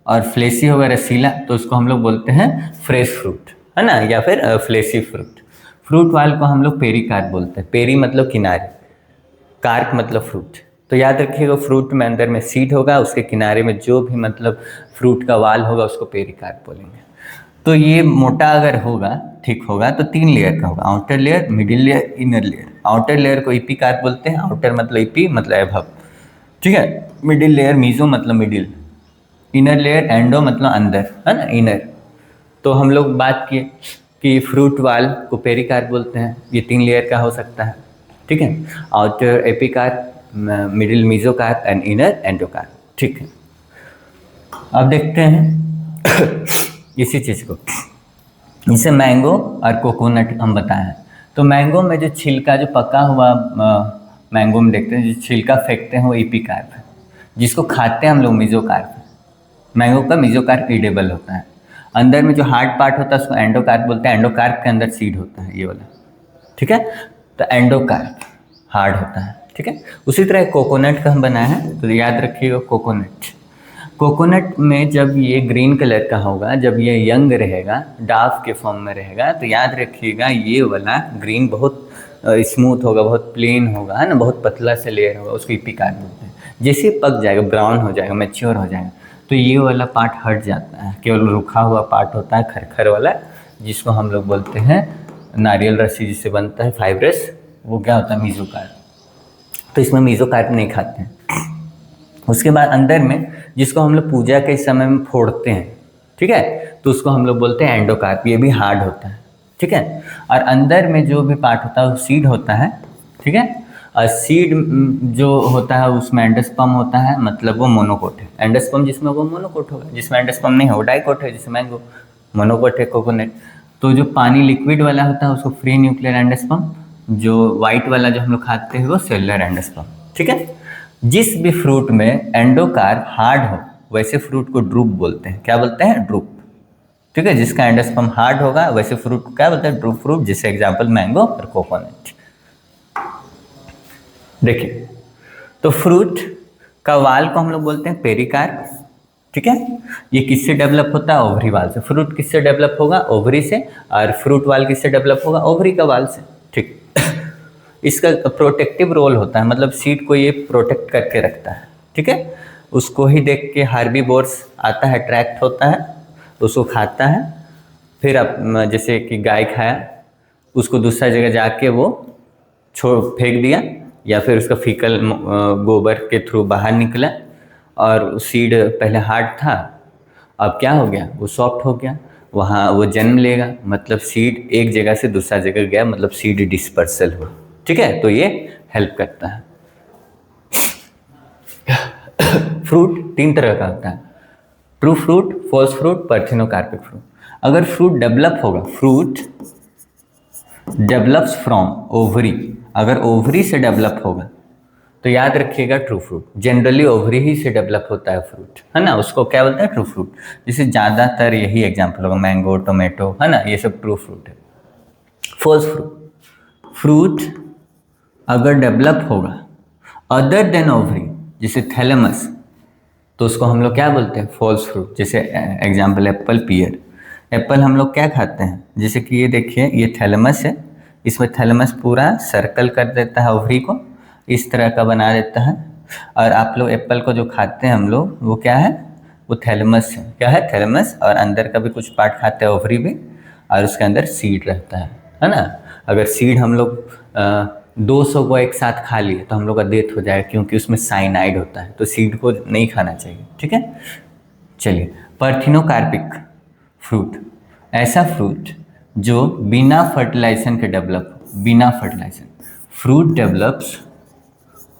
और फ्लेसी होगा, रसीला, तो उसको हम लोग बोलते हैं फ्रेश फ्रूट, है ना, या फिर फ्लेसी फ्रूट। फ्रूट वाल को हम लोग पेरिकार्प बोलते हैं। पेरी मतलब किनारे, कार्प मतलब फ्रूट, तो याद रखिएगा फ्रूट में अंदर में सीड होगा, उसके किनारे में जो भी मतलब फ्रूट का वाल होगा उसको पेरिकार्प बोलेंगे। तो ये मोटा अगर होगा, ठीक होगा, तो 3 लेयर का होगा, outer layer, middle layer, inner layer. Outer layer को इपिकार्प बोलते हैं, आउटर मतलब इपी मतलब एभव, ठीक है। मिडिल लेयर मीजो मतलब मिडिल, इनर लेयर एंडो मतलब अंदर, है ना, इनर। तो हम लोग बात किए कि फ्रूट वाल को पेरिकार्प बोलते हैं, ये 3 लेयर का हो सकता है, ठीक है। Outer epicarp, middle mesocarp and inner endocarp, ठीक है। अब देखते हैं इसी चीज़ को, इसे मैंगो और कोकोनट हम बताए हैं। तो मैंगो में जो छिलका, जो पका हुआ मैंगो में देखते हैं जो छिलका फेंकते हैं वो एपिकार्प है, जिसको खाते हैं हम लोग मीजोकार्प है। मैंगो का मीजोकार्प एडिबल होता है। अंदर में जो हार्ड पार्ट होता है उसको एंडोकार्प बोलते हैं, एंडोकार्प के अंदर सीड होता है ये वाला, ठीक है। तो एंडोकार्प हार्ड होता है, ठीक है। उसी तरह कोकोनट का हम बनाए हैं, तो याद रखिएगा कोकोनट। कोकोनट में जब ये ग्रीन कलर का होगा, जब ये यंग रहेगा, डार्क के फॉर्म में रहेगा, तो याद रखिएगा ये वाला ग्रीन बहुत स्मूथ होगा, बहुत प्लेन होगा, है ना, बहुत पतला से लेयर होगा, उसको एपिकार्प बोलते हैं। जैसे पक जाएगा, ब्राउन हो जाएगा, मैच्योर हो जाएगा, तो ये वाला पार्ट हट जाता है, केवल रूखा हुआ पार्ट होता है, खरखर वाला, जिसको हम लोग बोलते हैं नारियल रस्सी जिससे बनता है फाइब्रस, वो क्या होता है, मीजोकार्प। तो इसमें मीजोकार्प नहीं खाते हैं। उसके बाद अंदर में जिसको हम लोग पूजा के समय में फोड़ते हैं, ठीक है, तो उसको हम लोग बोलते हैं एंडोकार्प, ये भी हार्ड होता है, ठीक है। और अंदर में जो भी पार्ट होता है वो सीड होता है, ठीक है। और सीड जो होता है उसमें एंडोस्पर्म होता है, मतलब वो मोनोकोट है। एंडोस्पर्म जिसमें वो मोनोकोट होगा, जिसमें एंडोस्पर्म नहीं है वो डाइकोट है, जैसे मैंगो। मोनोकोट है कोकोनट। तो जो पानी लिक्विड वाला होता है उसको फ्री न्यूक्लियर एंडोस्पर्म, जो वाइट वाला जो हम लोग खाते हैं वो सेलुलर एंडोस्पर्म, ठीक है। जिस भी फ्रूट में एंडोकार्प हार्ड हो वैसे फ्रूट को ड्रूप बोलते हैं। क्या बोलते हैं? ड्रूप, ठीक है। जिसका एंडोस्पर्म हार्ड होगा वैसे फ्रूट को क्या बोलते हैं? ड्रूप फ्रूट, जैसे एग्जांपल मैंगो और कोकोनट। देखिए, तो फ्रूट का वाल को हम लोग बोलते हैं पेरिकार्प, ठीक है। ये किससे डेवलप होता है? ओवरी वाल से। फ्रूट किससे डेवलप होगा? ओवरी से। और फ्रूट वाल किससे डेवलप होगा? ओवरी का वाल से, ठीक। इसका प्रोटेक्टिव रोल होता है, मतलब सीड को ये प्रोटेक्ट करके रखता है, ठीक है। उसको ही देख के हार्बीवोर्स आता है, अट्रैक्ट होता है, उसको खाता है। फिर अब जैसे कि गाय खाया, उसको दूसरा जगह जाके वो फेंक दिया, या फिर उसका फीकल गोबर के थ्रू बाहर निकला, और सीड पहले हार्ड था, अब क्या हो गया? वो सॉफ्ट हो गया, वहाँ वो जन्म लेगा, मतलब सीड एक जगह से दूसरा जगह गया, मतलब सीड डिस्पर्सल हुआ, ठीक है। तो ये हेल्प करता है। फ्रूट 3 तरह का होता है, true fruit, false fruit, parthenocarpic fruit. अगर फ्रूट डेवलप होगा, फ्रूट डेवलप्स फ्रॉम ओवरी, अगर ओवरी से डेवलप होगा तो याद रखिएगा ट्रू फ्रूट। जनरली ओवरी ही से डेवलप होता है फ्रूट, है ना, उसको क्या बोलते हैं? True fruit. जैसे ज़्यादातर यही एग्जाम्पल होगा, मैंगो, टोमेटो, है ना, ये सब ट्रू फ्रूट है। फॉल्स फ्रूट, फ्रूट अगर डेवलप होगा अदर देन ओवरी, जैसे थैलेमस, तो उसको हम लोग क्या बोलते हैं? False fruit. जैसे एग्जाम्पल एप्पल, पियर। एप्पल हम लोग क्या खाते हैं? जैसे कि ये देखिए, ये थैलेमस है, इसमें थैलेमस पूरा सर्कल कर देता है ओवरी को, इस तरह का बना देता है। और आप लोग एप्पल को जो खाते हैं हम लोग, वो क्या है? वो थैलेमस है। क्या है? थैलेमस। और अंदर का भी कुछ पार्ट खाते हैं, ओवरी भी, और उसके अंदर सीड रहता है ना। अगर सीड हम लोग 200 को एक साथ खा लिए तो हम लोग का डेथ हो जाएगा, क्योंकि उसमें साइनाइड होता है, तो सीड को नहीं खाना चाहिए, ठीक है। चलिए, पार्थिनोकार्पिक फ्रूट, ऐसा फ्रूट जो बिना फर्टिलाइजेशन के डेवलप, बिना fertilization, fruit develops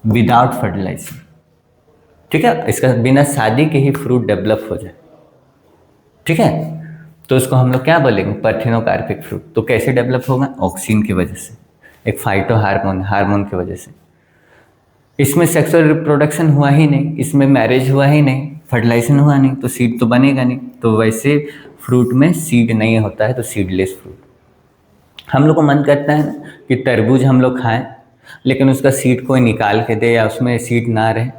without fertilization, ठीक है। इसका बिना शादी के ही फ्रूट डेवलप हो जाए, ठीक है, तो उसको हम लोग क्या बोलेंगे? Parthenocarpic fruit. तो कैसे डेवलप होगा? ऑक्सीन की वजह से, एक फाइटो हार्मोन की वजह से। इसमें सेक्सुअल रिप्रोडक्शन हुआ ही नहीं, इसमें मैरिज हुआ ही नहीं, फर्टिलाइजेशन हुआ नहीं, तो सीड तो बनेगा नहीं। तो वैसे फ्रूट में सीड नहीं होता है, तो सीडलेस फ्रूट। हम लोग को मन करता है ना कि तरबूज हम लोग खाएं, लेकिन उसका सीड कोई निकाल के दे या उसमें सीड ना रहे,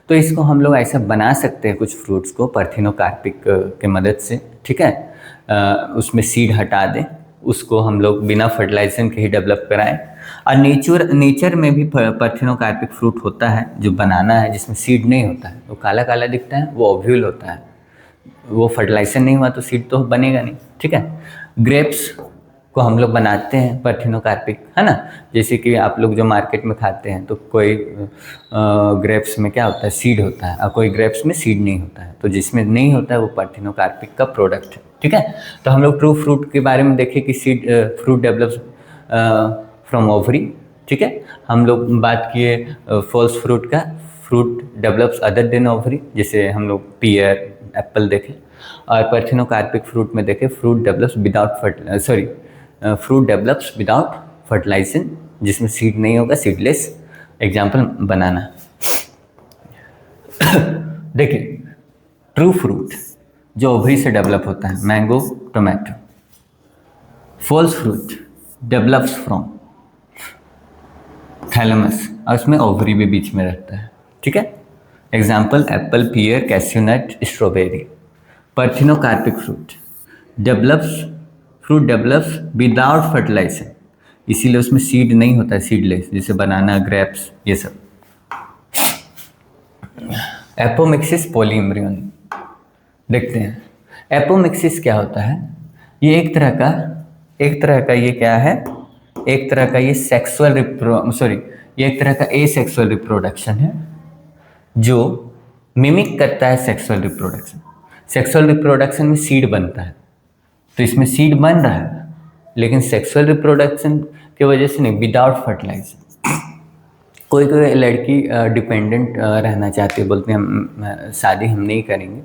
तो इसको हम लोग ऐसा बना सकते हैं कुछ फ्रूट्स को पार्थिनोकार्पिक के मदद से, ठीक है। उसमें सीड हटा दें, उसको हम लोग बिना फर्टिलाइजेशन के ही डेवलप कराएं, और नेचर में भी पार्थिनोकार्पिक फ्रूट होता है जो बनाना है, जिसमें सीड नहीं होता है, वो काला काला दिखता है, वो ओव्यूल होता है, वो फर्टिलाइजेशन नहीं हुआ तो सीड तो बनेगा नहीं, ठीक है। ग्रेप्स को हम लोग बनाते हैं पार्थिनोकार्पिक, है ना। जैसे कि आप लोग जो मार्केट में खाते हैं तो कोई ग्रेप्स में क्या होता है, सीड होता है, और कोई ग्रेप्स में सीड नहीं होता है, तो जिसमें नहीं होता है वो पार्थिनोकार्पिक का प्रोडक्ट है, ठीक है। तो हम लोग ट्रू फ्रूट के बारे में देखें कि seed fruit develops from ovary, ठीक है। हम लोग बात किए फॉल्स फ्रूट का, fruit develops other than ovary, जैसे हम लोग पियर एप्पल देखें। और पार्थिनोकार्पिक फ्रूट में देखें फ्रूट डेवलप्स विदाउट फर्टिलाइजेशन, जिसमें सीड नहीं होगा, सीडलेस। Example banana. देखिए ट्रू फ्रूट जो ओवरी से डेवलप होता है, mango, tomato. False fruit develops from thalamus, और उसमें ओवरी भी बीच में रहता है, ठीक है। Example apple, pear, cashew nut, strawberry. Parthenocarpic fruit develops without fertilization, इसीलिए उसमें सीड नहीं होता है, सीडलेस, जैसे बनाना, ग्रेप्स, ये सब। Apomixis, polyembryony. देखते हैं एपोमिक्सिस क्या होता है। ये एक तरह का ये क्या है, एक तरह का ये ये एक तरह का एसेक्सुअल रिप्रोडक्शन है जो मिमिक करता है सेक्सुअल रिप्रोडक्शन। सेक्सुअल रिप्रोडक्शन में सीड बनता है, तो इसमें सीड बन रहा है, लेकिन सेक्सुअल रिप्रोडक्शन की वजह से नहीं, विदाउट फर्टिलाइजेशन। कोई लड़की डिपेंडेंट रहना चाहती है, बोलते हैं हम शादी हम नहीं करेंगे,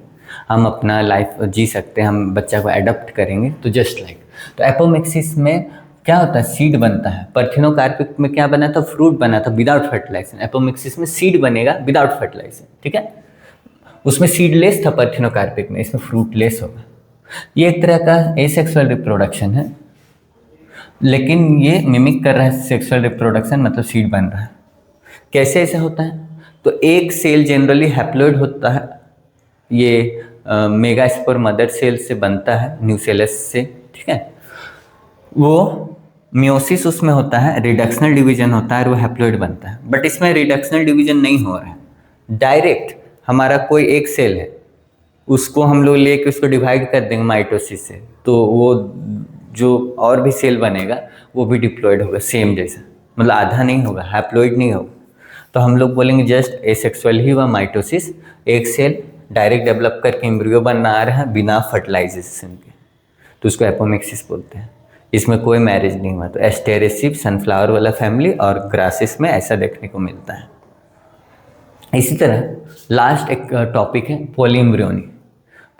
हम अपना लाइफ जी सकते हैं, हम बच्चा को एडॉप्ट करेंगे, तो जस्ट लाइक। तो एपोमिक्सिस में क्या होता है, सीड बनता है। पार्थिनोकार्पिक में क्या बना था, फ्रूट बना था विदाउट फर्टिलाइजेशन। एपोमिक्सिस में सीड बनेगा विदाउट फर्टिलाइजेशन, ठीक है। उसमें सीडलेस था पार्थिनोकार्पिक में, इसमें फ्रूटलेस होगा। ये एक तरह का एसेक्सुअल रिप्रोडक्शन है, लेकिन ये मिमिक कर रहा है सेक्सुअल रिप्रोडक्शन, मतलब सीड बन रहा है। कैसे ऐसा होता है, तो एक सेल जनरली हैप्लॉइड होता है, ये मेगास्पोर मदर सेल से बनता है, न्यूसेलस से, ठीक है। वो मियोसिस उसमें होता है, रिडक्शनल डिवीजन होता है और वो हैप्लॉइड बनता है। बट इसमें रिडक्शनल डिवीजन नहीं हो रहा है, डायरेक्ट हमारा कोई एक सेल है, उसको हम लोग लेके उसको डिवाइड कर देंगे माइटोसिस से, तो वो जो और भी सेल बनेगा वो भी डिप्लॉइड होगा सेम जैसा, मतलब आधा नहीं होगा, हैप्लॉइड नहीं होगा। तो हम लोग बोलेंगे जस्ट एसेक्सुअल ही हुआ माइटोसिस, एक सेल डायरेक्ट डेवलप करके एम्ब्रियो बना रहा है बिना फर्टिलाइजेशन के, तो उसको एपोमिक्सिस बोलते हैं। इसमें कोई मैरिज नहीं हुआ। तो एस्टेरेसिव, सनफ्लावर वाला फैमिली और ग्रासेस में ऐसा देखने को मिलता है। इसी तरह लास्ट एक टॉपिक है पॉलीएम्ब्रियोनी।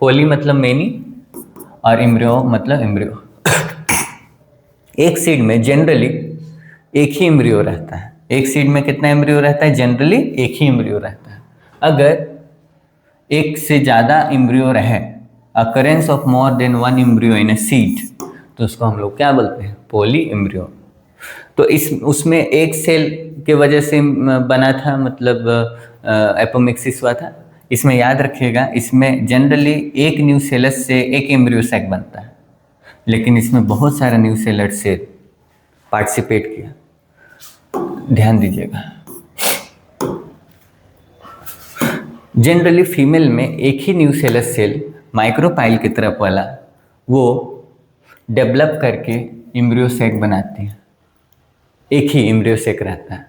पॉली मतलब मेनी और एम्ब्रियो मतलब एम्ब्रियो। एक सीड में जनरली एक ही एम्ब्रियो रहता है। एक सीड में कितना एम्ब्रियो रहता है, जनरली एक ही एम्ब्रियो रहता है। अगर एक से ज़्यादा एम्ब्रियो रहे, occurrence of more than one embryo in a seed, तो उसको हम लोग क्या बोलते हैं, पॉली एम्ब्रियो। तो उसमें एक सेल के वजह से बना था, मतलब एपोमिक्सिस हुआ था। इसमें याद रखिएगा, इसमें जनरली एक न्यूसेलस से एक एम्ब्रियो सैक बनता है, लेकिन इसमें बहुत सारा न्यूसेलस से पार्टिसिपेट किया, ध्यान दीजिएगा। जनरली फीमेल में एक ही न्यूसेलस सेल माइक्रोपाइल की तरफ वाला वो डेवलप करके एम्ब्रियो सैक बनाती है, एक ही एम्ब्रियो सैक रहता है,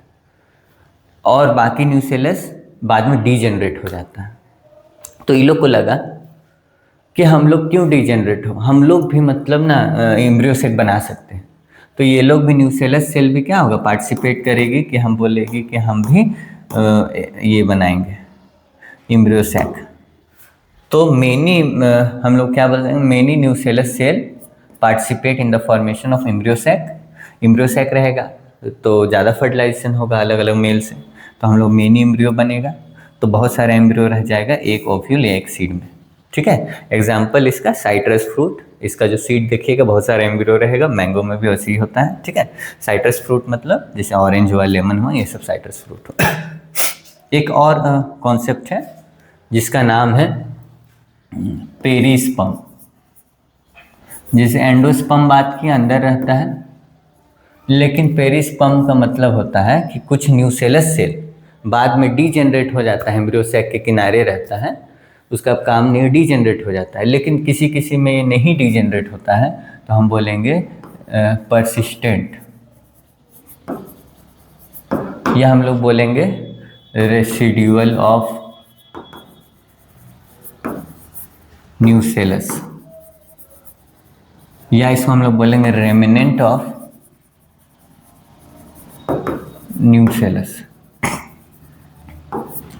और बाकी न्यूसेलस बाद में डीजेनरेट हो जाता है। तो ये लोग को लगा कि हम लोग क्यों डीजेनरेट हो, हम लोग भी मतलब ना एम्ब्रियो सैक बना सकते हैं। तो ये लोग भी, न्यूसेलस सेल भी क्या होगा, पार्टिसिपेट करेगी कि हम बोलेगी कि हम भी ये बनाएंगे एम्ब्रियो सैक। तो मेनी हम लोग क्या बोलते हैं, many nucellus cell participate in the formation of embryo sac. Embryo sac रहेगा तो ज़्यादा फर्टिलाइजेशन होगा अलग अलग मेल से, तो हम लोग मेनी एम्ब्रियो बनेगा, तो बहुत सारा एम्ब्रियो रह जाएगा एक ओव्यूल या एक सीड में, ठीक है। एग्जाम्पल इसका साइट्रस फ्रूट, इसका जो सीड देखिएगा बहुत सारा एम्ब्रियो रहेगा। मैंगो में भी वैसे ही होता है, ठीक है। साइट्रस फ्रूट मतलब जैसे ऑरेंज हुआ, लेमन हुआ, ये सब साइट्रस फ्रूट हो। एक और कॉन्सेप्ट है जिसका नाम है पेरिस्पर्म। जैसे एंडोस्पर्म बात की, अंदर रहता है, लेकिन पेरिस्पर्म का मतलब होता है कि कुछ न्यूसेलस सेल बाद में डीजेनरेट हो जाता है, एम्ब्रियो सैक के किनारे रहता है, उसका काम नहीं, डीजेनरेट हो जाता है। लेकिन किसी किसी में ये नहीं डीजेनरेट होता है, तो हम बोलेंगे परसिस्टेंट, या हम लोग बोलेंगे रेसिड्यूअल ऑफ न्यूसेलस, या इसको हम लोग बोलेंगे रेमिनेंट ऑफ न्यूसेलस।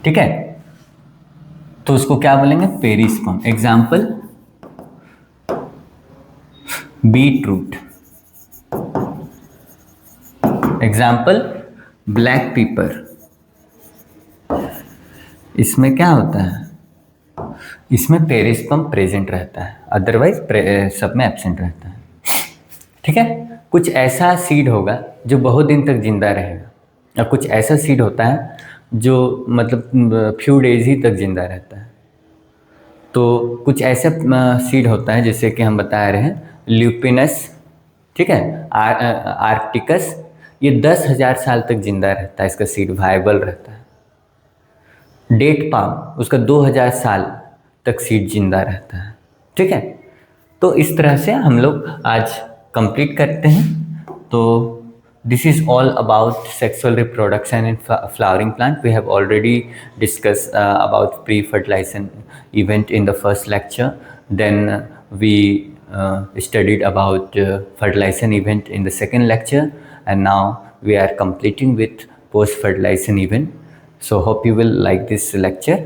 ठीक है, तो उसको क्या बोलेंगे? Perisperm. Example beetroot, example black pepper. इसमें क्या होता है? इसमें पेरिस्पर्म प्रेजेंट रहता है, अदरवाइज सब में एब्सेंट रहता है। ठीक है, कुछ ऐसा सीड होगा जो बहुत दिन तक जिंदा रहेगा, और कुछ ऐसा सीड होता है जो मतलब फ्यू डेज ही तक जिंदा रहता है। तो कुछ ऐसा सीड होता है जैसे कि हम बता रहे हैं ल्यूपिनस, ठीक है, आर्कटिकस, ये 10,000 साल तक जिंदा रहता है, इसका सीड वायबल रहता है। डेट पाम, उसका 2000 साल तक सीड जिंदा रहता है। ठीक है, तो इस तरह से हम लोग आज कंप्लीट करते हैं। तो this is all about sexual reproduction in flowering plant. We have already discussed about pre-fertilization event in the first lecture. Then we studied about fertilization event in the second lecture, and now we are completing with post-fertilization event. So hope you will like this lecture.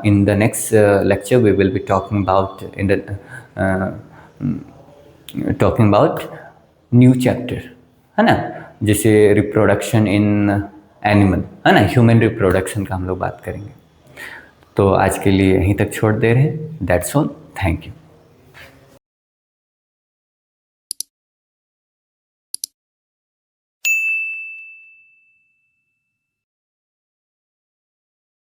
In the next lecture we will be talking about talking about new chapter, है ना, जैसे reproduction in animal, है ना, human reproduction का हम लोग बात करेंगे। तो आज के लिए यहीं तक छोड़ दे रहे हैं। That's all, thank you.